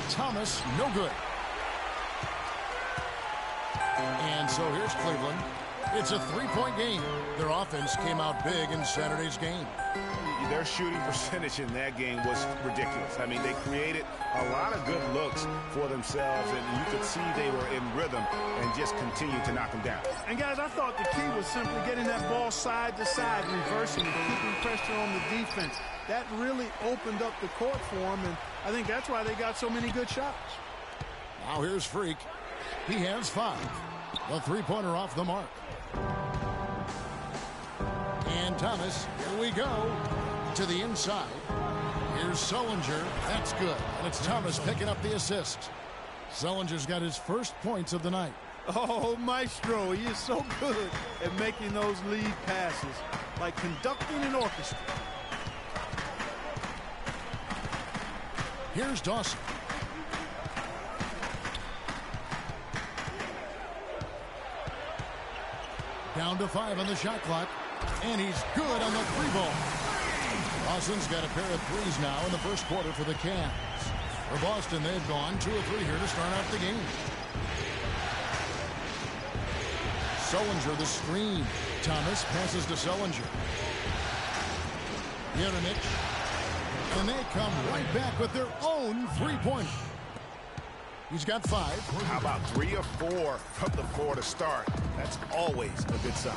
Thomas, no good. And so here's Cleveland. It's a three-point game. Their offense came out big in Saturday's game. Their shooting percentage in that game was ridiculous. I mean, they created a lot of good looks for themselves, and you could see they were in rhythm and just continued to knock them down. And, guys, I thought the key was simply getting that ball side to side, reversing and keeping pressure on the defense. That really opened up the court for them, and I think that's why they got so many good shots. Now here's Freak. He has 5. The three-pointer off the mark. And Thomas, here we go. To the inside. Here's Sullinger. That's good. And it's Thomas picking up the assist. Sullinger's got his first points of the night. Oh, Maestro, he is so good at making those lead passes, like conducting an orchestra. Here's Dawson. Down to 5 on the shot clock. And he's good on the three ball. Dawson's got a pair of threes now in the first quarter for the Cavs. For Boston, they've gone 2 of 3 here to start out the game. Sullinger the screen. Thomas passes to Sullinger. Jeremic. And they come right back with their own three-pointer. He's got 5. How about 3 or 4 from the floor to start? That's always a good sign.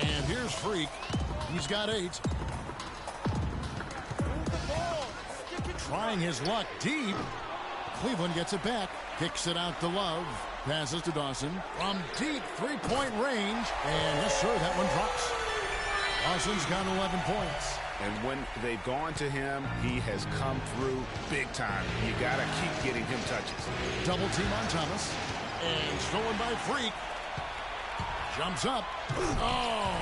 And here's Freak. He's got 8. Trying his luck deep. Cleveland gets it back. Kicks it out to Love. Passes to Dawson. From deep three-point range. And yes, sir, that one drops. Dawson's got 11 points. And when they've gone to him, he has come through big time. You got to keep getting him touches. Double team on Thomas. And stolen by Freak. Jumps up. Oh!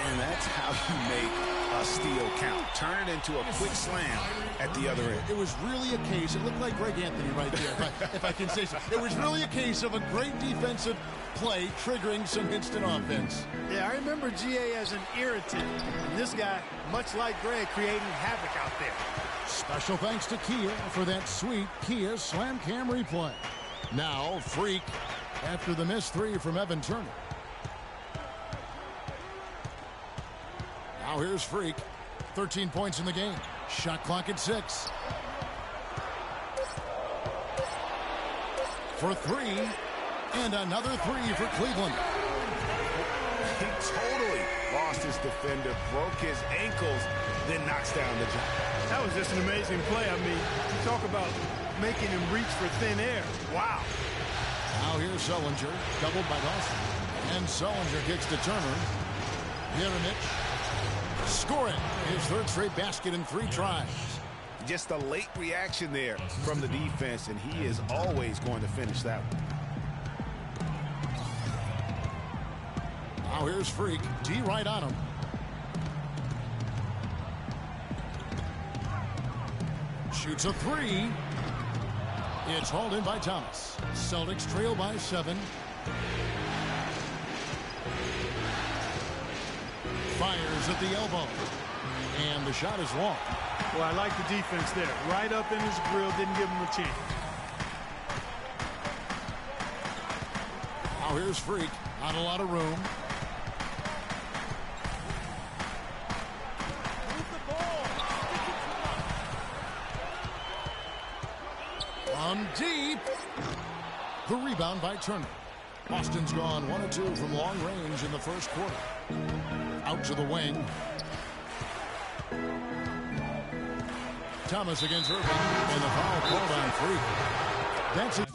And that's how you make a steal count. Turn it into a quick slam at the other end. It was really a case, it looked like Greg Anthony right there, if I can say so. It was really a case of a great defensive play triggering some instant offense. Yeah, I remember GA as an irritant. And this guy, much like Greg, creating havoc out there. Special thanks to Kia for that sweet Kia Slam Cam replay. Now, Freak after the missed 3 from Evan Turner. Now here's Freak. 13 points in the game. Shot clock at 6. For 3. And another 3 for Cleveland. He totally lost his defender, broke his ankles, then knocks down the jump. That was just an amazing play. I mean, you talk about making him reach for thin air. Wow. Now here's Sullinger, doubled by Dawson. And Sullinger kicks to Turner. Jeremic scoring his 3rd straight basket in 3 tries. Just a late reaction there from the defense, and he is always going to finish that one. Now here's Freak. D right on him. Shoots a 3. It's hauled in by Thomas. Celtics trail by 7. Fires at the elbow. And the shot is long. Well, I like the defense there. Right up in his grill, didn't give him a chance. Now here's Freak. Not a lot of room. From deep. The rebound by Turner. Boston's gone 1 of 2 from long range in the first quarter. Out to the wing. Thomas against Irving. And the foul called on Freak. That's it.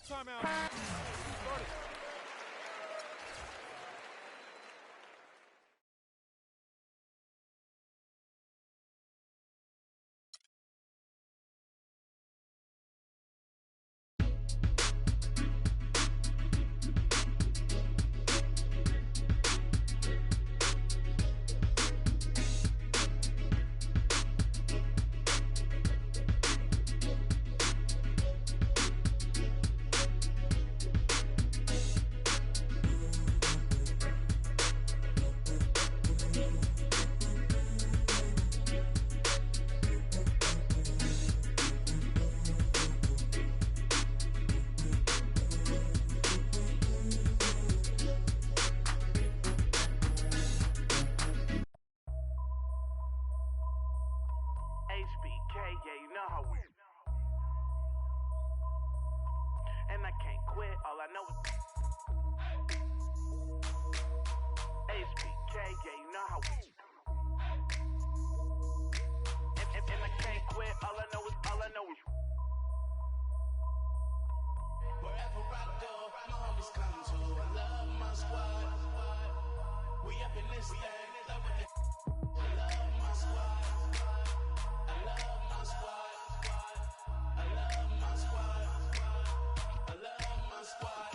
Timeout. And I can't quit, all I know is HBK, yeah, you know how we and I can't quit, all I know is wherever I go, my homies come to. I love my squad. We up in this thing, love with it. I love my squad. I love my squad. I love my squad. I love my squad.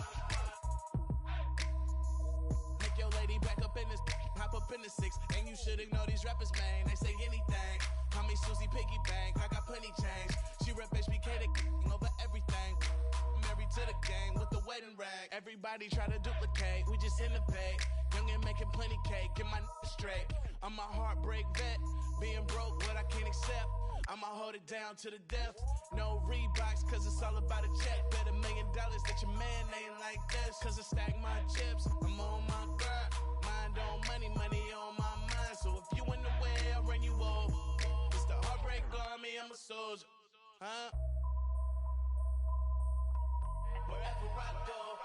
Make your lady back up in this, hop up in the 6, and you should ignore these rappers, man. They say anything. Call me Susie Piggy Bank. I got plenty change. She rep HBK to over everything. Married to the game with the wedding rag. Everybody try to duplicate. We just innovate. Young and making plenty cake. Get my straight. I'm a heartbreak vet. Being broke, what I can't accept. I'ma hold it down to the death. No Reeboks, cause it's all about a check. Bet $1 million that your man ain't like this. Cause I stack my chips. I'm on my grind. Mind on money, money on my mind. So if you in the way, I'll run you over. It's the heartbreak army, I'm a soldier. Huh? Wherever I go,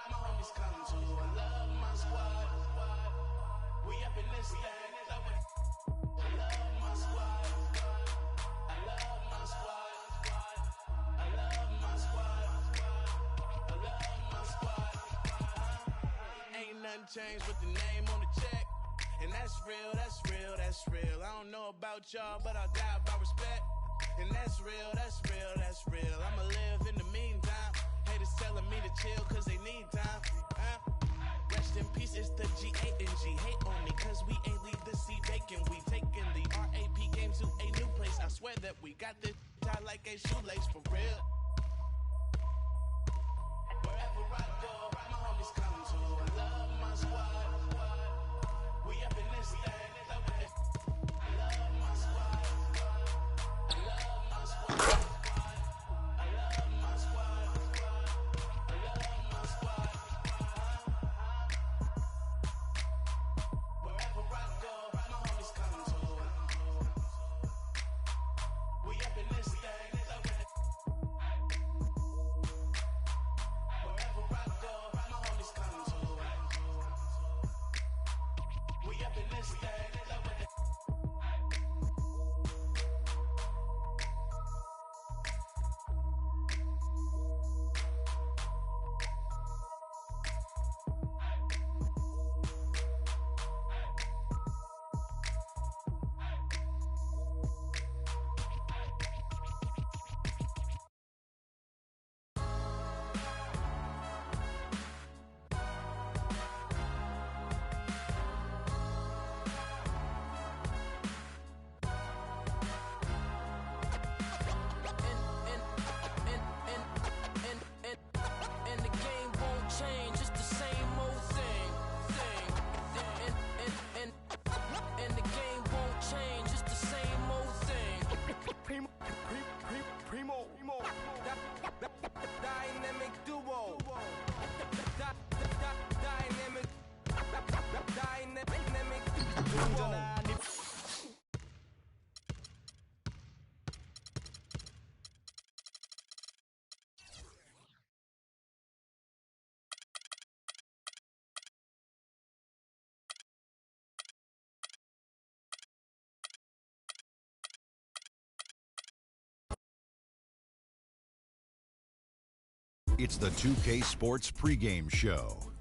name change with the name on the check. And that's real, that's real, that's real. I don't know about y'all, but I'll die about respect. And that's real, that's real, that's real. I'ma live in the meantime. Haters telling me to chill cause they need time. Rest in peace, it's the G-A-N-G. Hate on me cause we ain't leave the seat vacant. We taking the RAP game to a new place. I swear that we got this tied like a shoelace for real. Wherever I go, my homies come to. I love my squad. We up in this thing. I love my squad. I love my squad. I love my squad. I love my squad. Wherever I go, my homies come to. We up in this thing. Wherever I go, my homies come to. We up in this thing. It's the 2K Sports pregame show.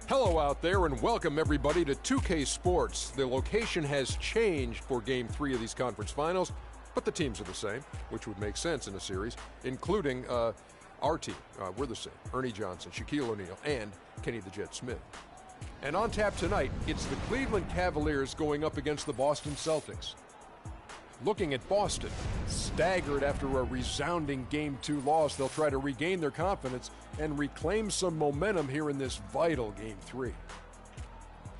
Hello out there and welcome everybody to 2K Sports. The location has changed for Game 3 of these conference finals, but the teams are the same, which would make sense in a series, including our team. We're the same. Ernie Johnson, Shaquille O'Neal, and Kenny the Jet Smith. And on tap tonight, it's the Cleveland Cavaliers going up against the Boston Celtics. Looking at Boston, staggered after a resounding Game 2 loss, they'll try to regain their confidence and reclaim some momentum here in this vital Game 3.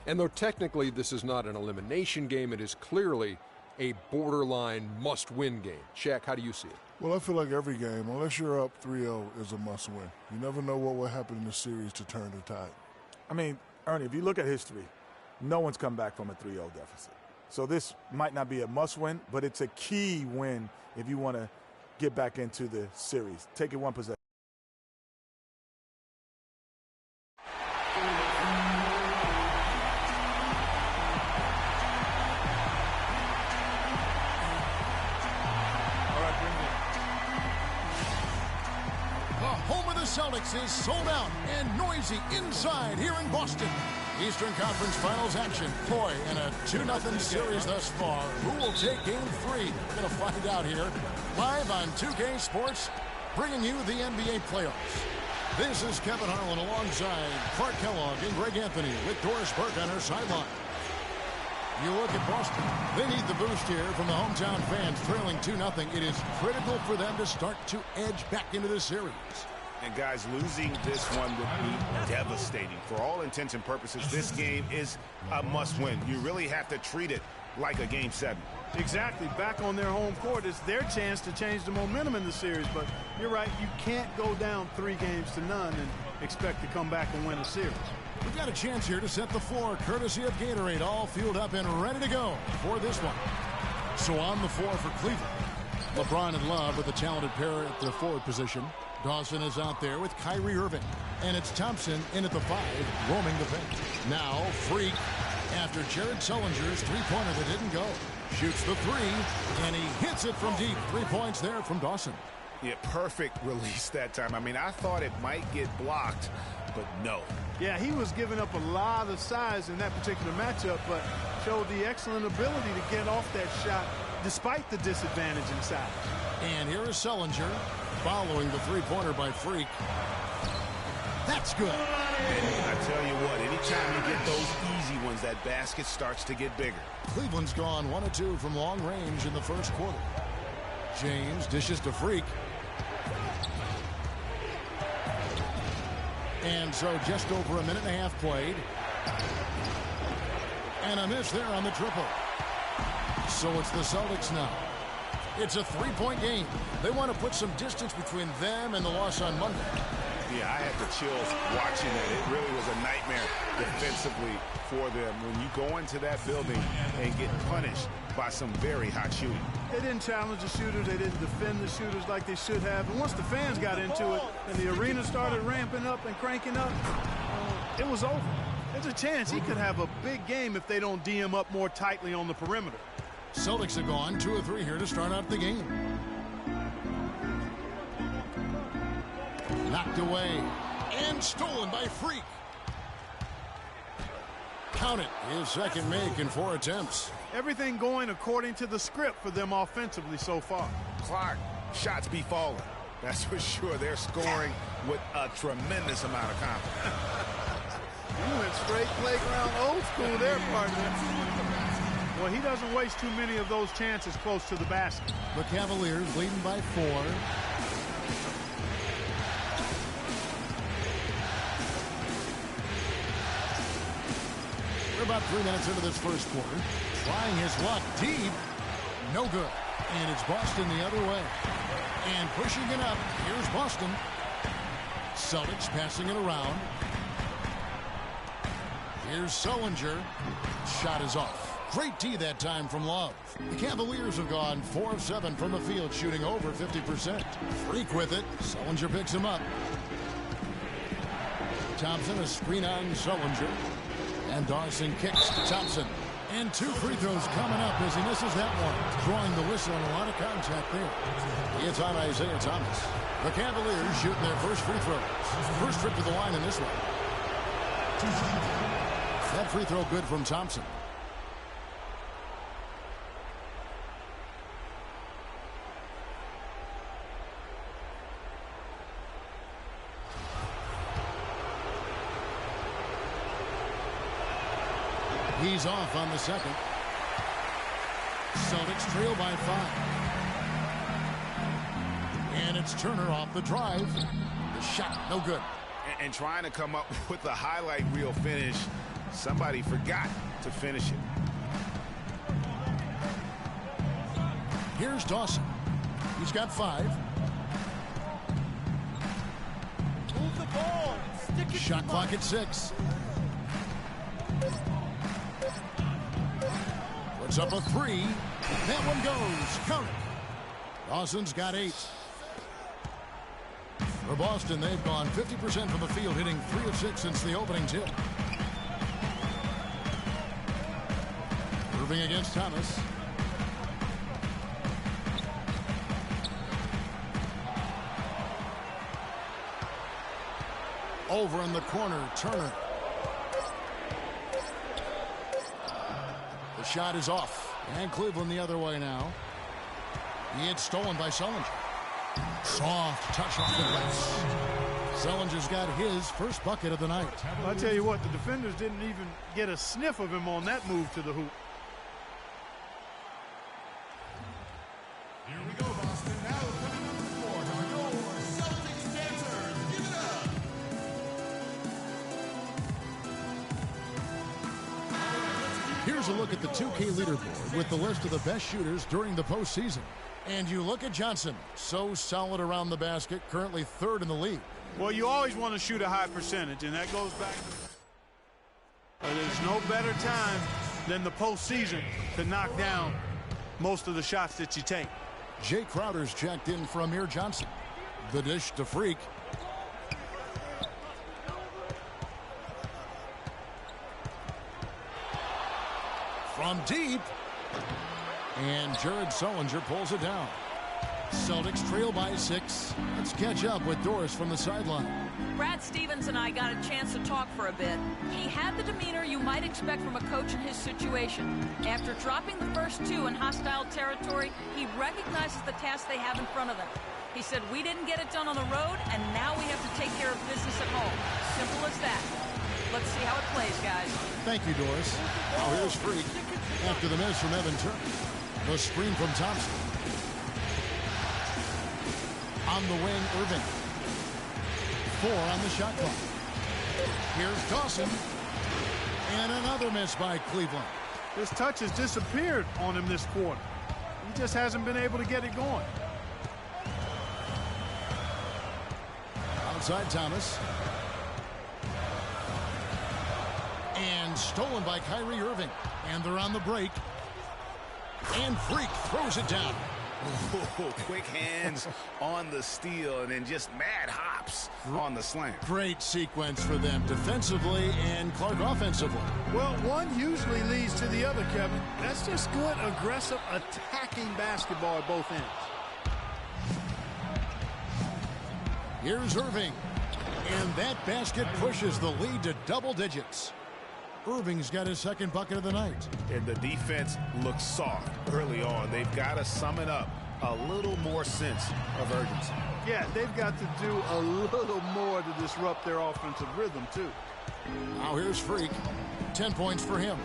And though technically this is not an elimination game, it is clearly a borderline must-win game. Shaq, how do you see it? Well, I feel like every game, unless you're up 3-0, is a must-win. You never know what will happen in the series to turn the tide. I mean, Ernie, if you look at history, no one's come back from a 3-0 deficit. So this might not be a must-win, but it's a key win if you want to get back into the series. Take it one possession. The home of the Celtics is sold out and noisy inside here in Boston. Eastern Conference Finals action. Boy, in a 2-0 series thus far. Who will take Game 3? We're going to find out here. Live on 2K Sports, bringing you the NBA playoffs. This is Kevin Harlan alongside Clark Kellogg and Greg Anthony with Doris Burke on her sideline. You look at Boston. They need the boost here from the hometown fans, trailing 2-0. It is critical for them to start to edge back into the series. And guys, losing this one would be devastating. For all intents and purposes, this game is a must-win. You really have to treat it like a Game 7. Exactly. Back on their home court, it's their chance to change the momentum in the series. But you're right, you can't go down 3-0 and expect to come back and win a series. We've got a chance here to set the floor, courtesy of Gatorade, all fueled up and ready to go for this one. So on the floor for Cleveland, LeBron and Love with a talented pair at the forward position. Dawson is out there with Kyrie Irving. And it's Thompson in at the 5, roaming the bench. Now, Freak, after Jared Sullinger's three-pointer that didn't go, shoots the 3, and he hits it from deep. 3 points there from Dawson. Yeah, perfect release that time. I mean, I thought it might get blocked, but no. Yeah, he was giving up a lot of size in that particular matchup, but showed the excellent ability to get off that shot despite the disadvantage in size. And here is Sullinger following the three-pointer by Freak. That's good. And I tell you what, anytime you get those easy ones, that basket starts to get bigger. Cleveland's gone 1 of 2 from long range in the first quarter. James dishes to Freak. And so just over a minute and a half played. And a miss there on the triple. So it's the Celtics now. It's a three-point game. They want to put some distance between them and the loss on Monday. Yeah, I had the chills watching that. It really was a nightmare defensively for them when you go into that building and get punished by some very hot shooting. They didn't challenge the shooters. They didn't defend the shooters like they should have. And once the fans got into it and the arena started ramping up and cranking up, it was over. There's a chance he could have a big game if they don't D him up more tightly on the perimeter. Celtics have gone 2 of 3 here to start out the game. Knocked away and stolen by Freak. Count it. His second make in 4 attempts. Everything going according to the script for them offensively so far. Clark, shots be falling. That's for sure. They're scoring with a tremendous amount of confidence. You went straight playground old school there, partner. Well, he doesn't waste too many of those chances close to the basket. The Cavaliers leading by 4. We're about 3 minutes into this first quarter. Trying his luck deep. No good. And it's Boston the other way. And pushing it up. Here's Boston. Celtics passing it around. Here's Sullinger. Shot is off. Great D that time from Love. The Cavaliers have gone 4 of 7 from the field, shooting over 50%. Freak with it. Sullinger picks him up. Thompson, a screen on Sullinger. And Dawson kicks to Thompson. And 2 free throws coming up as he misses that one. Drawing the whistle and a lot of contact there. It's on Isaiah Thomas. The Cavaliers shooting their first free throws. First trip to the line in this one. That free throw good from Thompson. He's off on the second. Celtics trail by 5. And it's Turner off the drive. The shot, no good. And trying to come up with a highlight reel finish, somebody forgot to finish it. Here's Dawson. He's got 5. Move the ball. Stick it. Shot clock at 6. Puts up a 3. That one goes. Count it. Dawson's got 8. For Boston, they've gone 50% from the field, hitting 3 of 6 since the opening tip. Irving against Thomas. Over in the corner, Turner. The shot is off. And Cleveland the other way now. It's stolen by Sullinger. Soft touch off the glass. Sullinger's got his first bucket of the night. I'll tell you what, the defenders didn't even get a sniff of him on that move to the hoop. Here we go, Boston. Now coming on the court are your Celtics dancers. Give it up. Here's a look at the 2K leaderboard with the list of the best shooters during the postseason. And you look at Johnson, so solid around the basket, currently 3rd in the league. Well, you always want to shoot a high percentage, and that goes back to there's no better time than the postseason to knock down most of the shots that you take. Jay Crowder's checked in for Amir Johnson. The dish to Freak. From deep. And Jared Sullinger pulls it down. Celtics trail by 6. Let's catch up with Doris from the sideline. Brad Stevens and I got a chance to talk for a bit. He had the demeanor you might expect from a coach in his situation. After dropping the first 2 in hostile territory, he recognizes the task they have in front of them. He said, we didn't get it done on the road, and now we have to take care of business at home. Simple as that. Let's see how it plays, guys. Thank you, Doris. Now here's Freak. After the miss from Evan Turner. The screen from Thompson. On the wing, Irving. 4 on the shot clock. Here's Dawson. And another miss by Cleveland. His touch has disappeared on him this quarter. He just hasn't been able to get it going. Outside Thomas. And stolen by Kyrie Irving. And they're on the break. And Freak throws it down. Ooh, quick hands on the steal and then just mad hops on the slam. Great sequence for them defensively and Clark offensively. Well, one usually leads to the other, Kevin. That's just good, aggressive, attacking basketball at both ends. Here's Irving. And that basket pushes the lead to double digits. Irving's got his second bucket of the night. And the defense looks soft early on. They've got to sum it up. A little more sense of urgency. Yeah, they've got to do a little more to disrupt their offensive rhythm, too. Now here's Freak. 10 points for him.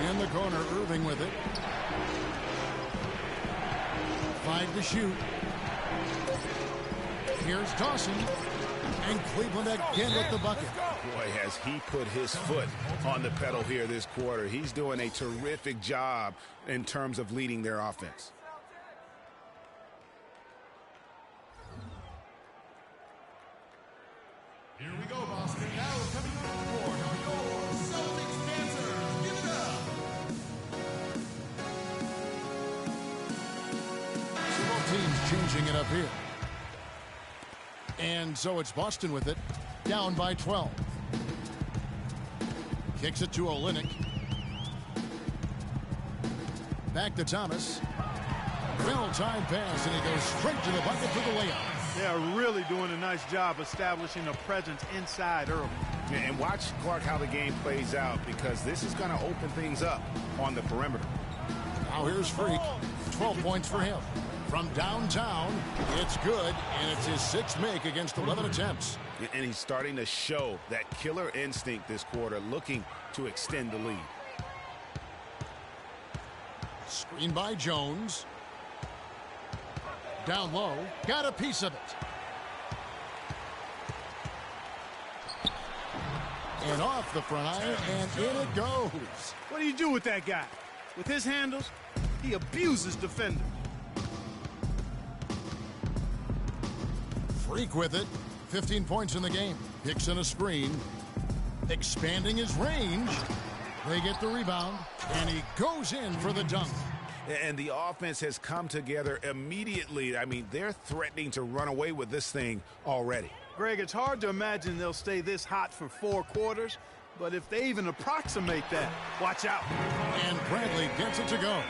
In the corner, Irving with it. 5 to shoot. Here's Dawson. And Cleveland again with the bucket. Boy, has he put his foot on the pedal here this quarter. He's doing a terrific job in terms of leading their offense. Here we go, Boston. Now coming on the board are your Celtics dancers. Give it up. So both teams changing it up here. And so it's Boston with it, down by 12. Kicks it to Olynyk. Back to Thomas. Well-timed pass, and he goes straight to the bucket for the layup. They are really doing a nice job establishing a presence inside early. And watch, Clark, how the game plays out, because this is going to open things up on the perimeter. Now here's Freak. 12 points for him. From downtown, it's good, and it's his 6th make against 11 attempts. And he's starting to show that killer instinct this quarter, looking to extend the lead. Screen by Jones. Down low, got a piece of it. And off the front iron, and in it goes. What do you do with that guy? With his handles, he abuses defenders. Freak with it. 15 points in the game. Picks in a screen. Expanding his range. They get the rebound, and he goes in for the dunk. And the offense has come together immediately. I mean, they're threatening to run away with this thing already. Greg, it's hard to imagine they'll stay this hot for 4 quarters, but if they even approximate that, watch out. And Bradley gets it to go.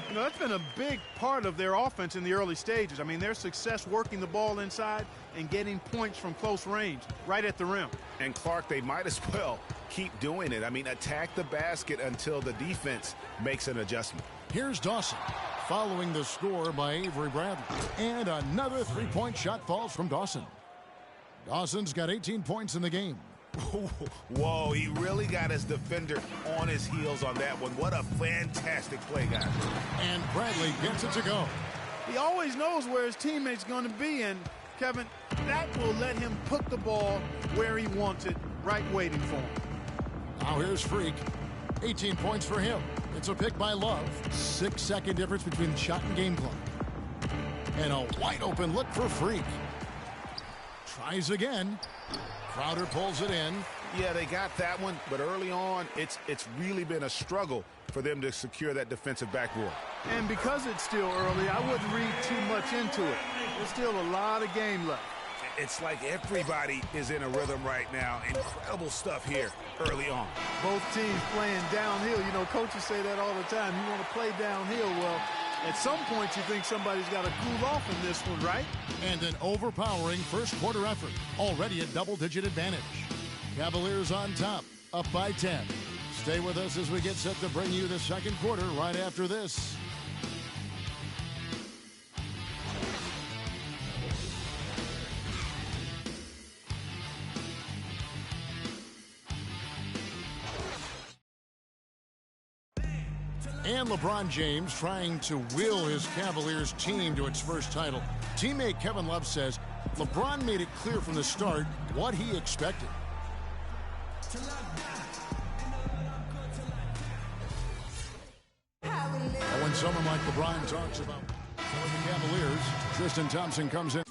You know, that's been a big part of their offense in the early stages. I mean, their success working the ball inside and getting points from close range, right at the rim. And Clark, they might as well keep doing it. I mean, attack the basket until the defense makes an adjustment. Here's Dawson, following the score by Avery Bradley. And another 3-point shot falls from Dawson. Dawson's got 18 points in the game. Whoa, he really got his defender on his heels on that one. What a fantastic play, guys. And Bradley gets it to go. He always knows where his teammate's going to be, and Kevin, that will let him put the ball where he wants it, right waiting for him. Now here's Freak. 18 points for him. It's a pick by Love. 6-second difference between the shot and game clock. And a wide open look for Freak. Tries again. Crowder pulls it in. Yeah, they got that one, but early on, it's really been a struggle for them to secure that defensive backboard. And because it's still early, I wouldn't read too much into it. There's still a lot of game left. It's like everybody is in a rhythm right now. Incredible stuff here early on. Both teams playing downhill. You know, coaches say that all the time. You want to play downhill. Well, at some point you think somebody's got to cool off in this one, right? And an overpowering first quarter effort. Already a double-digit advantage. Cavaliers on top, up by 10. Stay with us as we get set to bring you the second quarter right after this. And LeBron James trying to will his Cavaliers team to its first title. Teammate Kevin Love says LeBron made it clear from the start what he expected. And when someone like LeBron talks about the Cavaliers, Tristan Thompson comes in.